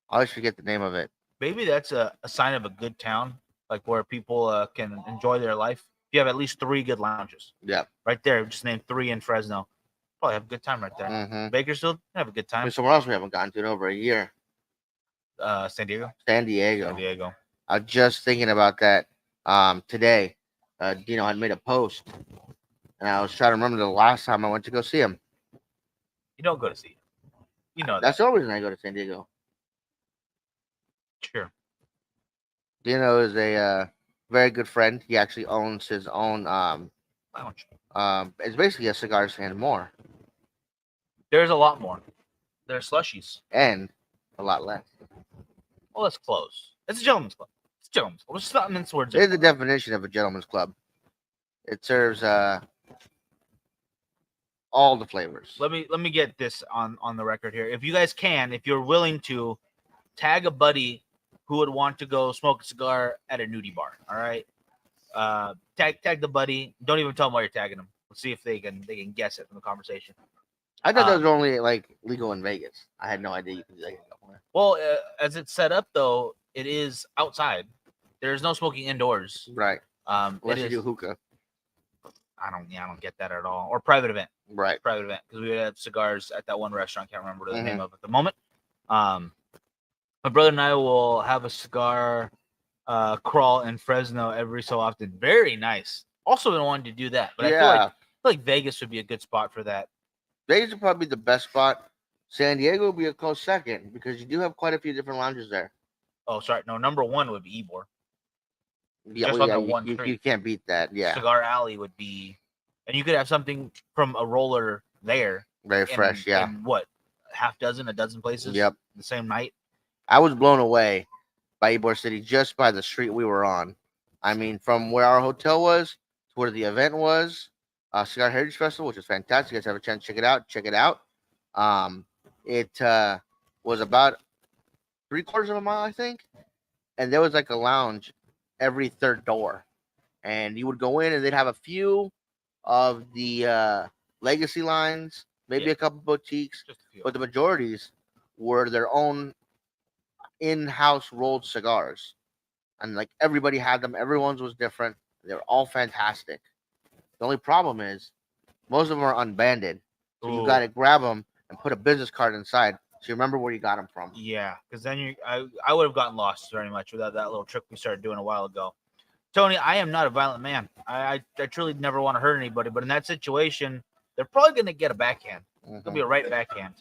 Speaker 2: I always forget the name of it.
Speaker 1: Maybe that's a sign of a good town, like where people can enjoy their life. If you have at least 3 good lounges,
Speaker 2: Yep.
Speaker 1: right there, just name 3 in Fresno. Probably have a good time right there.
Speaker 2: Mm-hmm.
Speaker 1: Bakersfield, have a good time.
Speaker 2: There's somewhere else we haven't gotten to in over a year.
Speaker 1: San Diego.
Speaker 2: San Diego.
Speaker 1: San Diego.
Speaker 2: I was just thinking about that today. Dino had made a post, and I was trying to remember the last time I went to go see him.
Speaker 1: You don't go to see. You know
Speaker 2: That's
Speaker 1: that.
Speaker 2: the only reason I go to San Diego.
Speaker 1: Sure.
Speaker 2: Dino is a very good friend. He actually owns his own.
Speaker 1: Lounge.
Speaker 2: It's basically a cigar stand more,
Speaker 1: There's a lot more. There's slushies.
Speaker 2: and a lot less.
Speaker 1: Well, let's close. It's a gentleman's club. It's a gentleman's club. Let's just not mince words.
Speaker 2: It is the definition of a gentleman's club. It serves all the flavors.
Speaker 1: Let me get this on the record here. If you guys can, if you're willing to, tag a buddy who would want to go smoke a cigar at a nudie bar. All right. Tag the buddy. Don't even tell them why you're tagging them. Let's see if they can guess it from the conversation.
Speaker 2: I thought that was only like legal in Vegas. I had no idea you could do that somewhere.
Speaker 1: Well, as it's set up though, it is outside. There's no smoking indoors.
Speaker 2: Right. Unless you
Speaker 1: is,
Speaker 2: do hookah.
Speaker 1: I don't get that at all. Or private event.
Speaker 2: Right.
Speaker 1: Private event, because we would have cigars at that one restaurant. Can't remember the name of it at the moment. My brother and I will have a cigar crawl in Fresno every so often. Very nice. Also been wanting to do that, but I feel like Vegas would be a good spot for that.
Speaker 2: Vegas would probably be the best spot. San Diego would be a close second because you do have quite a few different lounges there.
Speaker 1: Oh, sorry. No, number 1 would be Ybor.
Speaker 2: Yeah,
Speaker 1: Just
Speaker 2: well,
Speaker 1: on
Speaker 2: yeah,
Speaker 1: the one
Speaker 2: you
Speaker 1: street.
Speaker 2: can't beat that. Yeah.
Speaker 1: Cigar Alley would be, and you could have something from a roller there.
Speaker 2: Very fresh, yeah.
Speaker 1: In what, a dozen places?
Speaker 2: Yep.
Speaker 1: The same night.
Speaker 2: I was blown away by Ybor City just by the street we were on. I mean, from where our hotel was to where the event was, Cigar Heritage Festival, which is fantastic. You guys have a chance to check it out. Check it out. It was about 3/4 of a mile, I think, and there was like a lounge every third door, and you would go in and they'd have a few of the legacy lines, maybe a couple boutiques,
Speaker 1: Just a few.
Speaker 2: but the majorities were their own in-house rolled cigars, and like everybody had them. Everyone's was different. They were all fantastic. The only problem is most of them are unbanded, so you got to grab them and put a business card inside so you remember where you got them from.
Speaker 1: Yeah, because then I would have gotten lost very much without that little trick we started doing a while ago. Tony, I am not a violent man. I truly never want to hurt anybody, but in that situation, they're probably going to get a backhand. It's going to be a right backhand.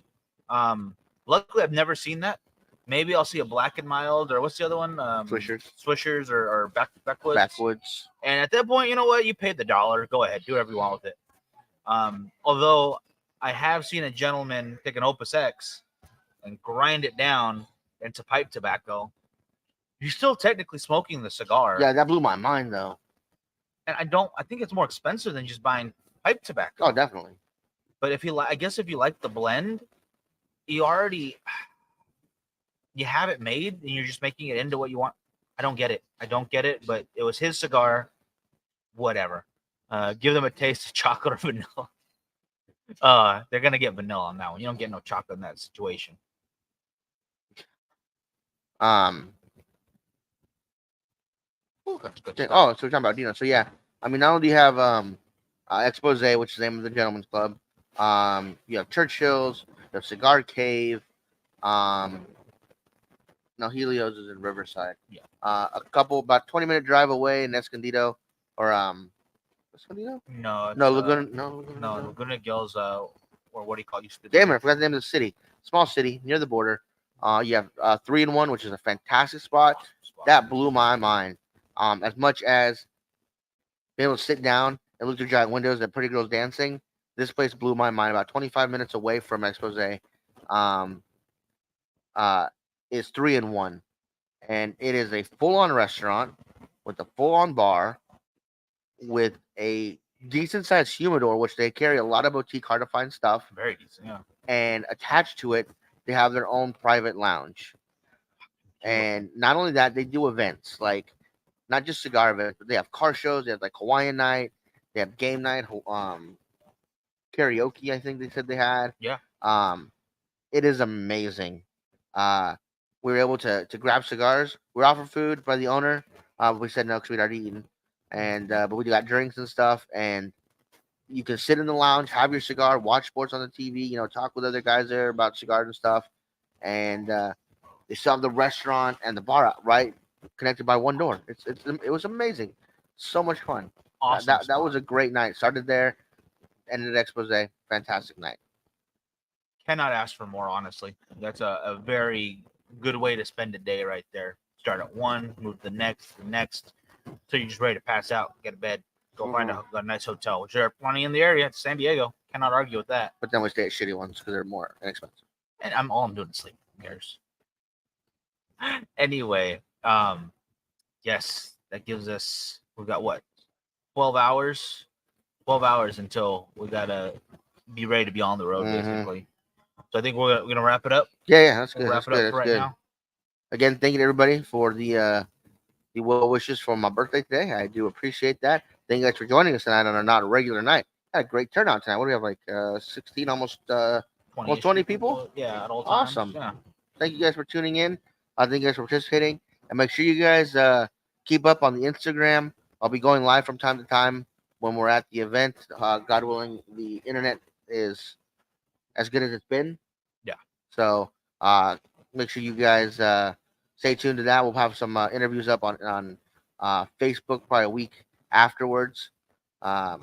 Speaker 1: Luckily, I've never seen that. Maybe I'll see a Black and Mild, or what's the other one? Swishers or Backwoods.
Speaker 2: Backwoods.
Speaker 1: And at that point, you know what? You paid the $1. Go ahead. Do whatever you want with it. Although I have seen a gentleman take an Opus X and grind it down into pipe tobacco. You're still technically smoking the cigar.
Speaker 2: Yeah, that blew my mind, though.
Speaker 1: And I think it's more expensive than just buying pipe tobacco.
Speaker 2: Oh, definitely.
Speaker 1: But if you like the blend, you have it made and you're just making it into what you want. I don't get it, but it was his cigar. Whatever. Give them a taste of chocolate or vanilla. They're gonna get vanilla on that one. You don't get no chocolate in that situation.
Speaker 2: So we're talking about Dino. So yeah, I mean, not only do you have Expose, which is the name of the Gentleman's Club, you have Churchill's, you have Cigar Cave, no, Helios is in Riverside.
Speaker 1: Yeah.
Speaker 2: A couple about 20-minute drive away in Escondido, or Escondido?
Speaker 1: No,
Speaker 2: Laguna.
Speaker 1: Laguna Gills, or what do you call it?
Speaker 2: Damn it, I forgot the name of the city. Small city near the border. You have 3-in-1, which is a fantastic spot. That blew my mind. As much as being able to sit down and look through giant windows at pretty girls dancing, this place blew my mind. About 25 minutes away from Expose, is 3-in-1, and it is a full-on restaurant with a full-on bar with a decent-sized humidor, which they carry a lot of boutique, hard-to-find stuff.
Speaker 1: Very decent, yeah.
Speaker 2: And attached to it, they have their own private lounge. And not only that, they do events like not just cigar events, but they have car shows. They have like Hawaiian night. They have game night. Karaoke. I think they said they had.
Speaker 1: Yeah.
Speaker 2: Um, it is amazing. Uh, we were able to grab cigars. We were offered food by the owner. We said no because we'd already eaten, and but we got drinks and stuff. And you can sit in the lounge, have your cigar, watch sports on the TV. Talk with other guys there about cigars and stuff. And they still have the restaurant and the bar right connected by one door. It was amazing, so much fun.
Speaker 1: Awesome.
Speaker 2: That was a great night. Started there, ended at Expose. Fantastic night.
Speaker 1: Cannot ask for more, honestly. That's a very good way to spend a day right there. Start at one, move to the next, so you're just ready to pass out, get to bed, go find a nice hotel, which there are plenty in the area. It's San Diego. Cannot argue with that.
Speaker 2: But then we stay at shitty ones because they're more inexpensive.
Speaker 1: And I'm doing is sleep. Who cares? Anyway, yes, that gives us, we've got what, 12 hours? 12 hours until we gotta be ready to be on the road, basically. So I think we're gonna wrap it up.
Speaker 2: Yeah, that's good.
Speaker 1: We'll wrap it up for right now.
Speaker 2: Again, thank you everybody for the well wishes for my birthday today. I do appreciate that. Thank you guys for joining us tonight on a not regular night. Had a great turnout tonight. What do we have, like 16, almost 20 people?
Speaker 1: Yeah, at all times.
Speaker 2: Awesome.
Speaker 1: Yeah.
Speaker 2: Thank you guys for tuning in. Thank you guys for participating. And make sure you guys keep up on the Instagram. I'll be going live from time to time when we're at the event. God willing, the internet is as good as it's been.
Speaker 1: Yeah.
Speaker 2: So make sure you guys stay tuned to that. We'll have some interviews up on Facebook probably a week afterwards. But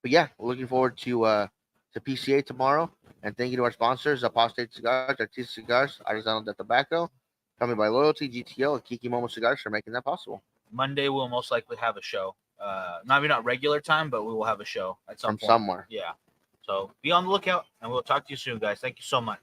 Speaker 2: yeah, we're looking forward to PCA tomorrow. And thank you to our sponsors, Apostate Cigars, Artista Cigars, Artisanal de Tobacco, Coming by Loyalty, GTO, and Kiki Momo Cigars for making that possible.
Speaker 1: Monday we'll most likely have a show. Maybe not regular time, but we will have a show at some point.
Speaker 2: Somewhere.
Speaker 1: Yeah. So be on the lookout, and we'll talk to you soon, guys. Thank you so much.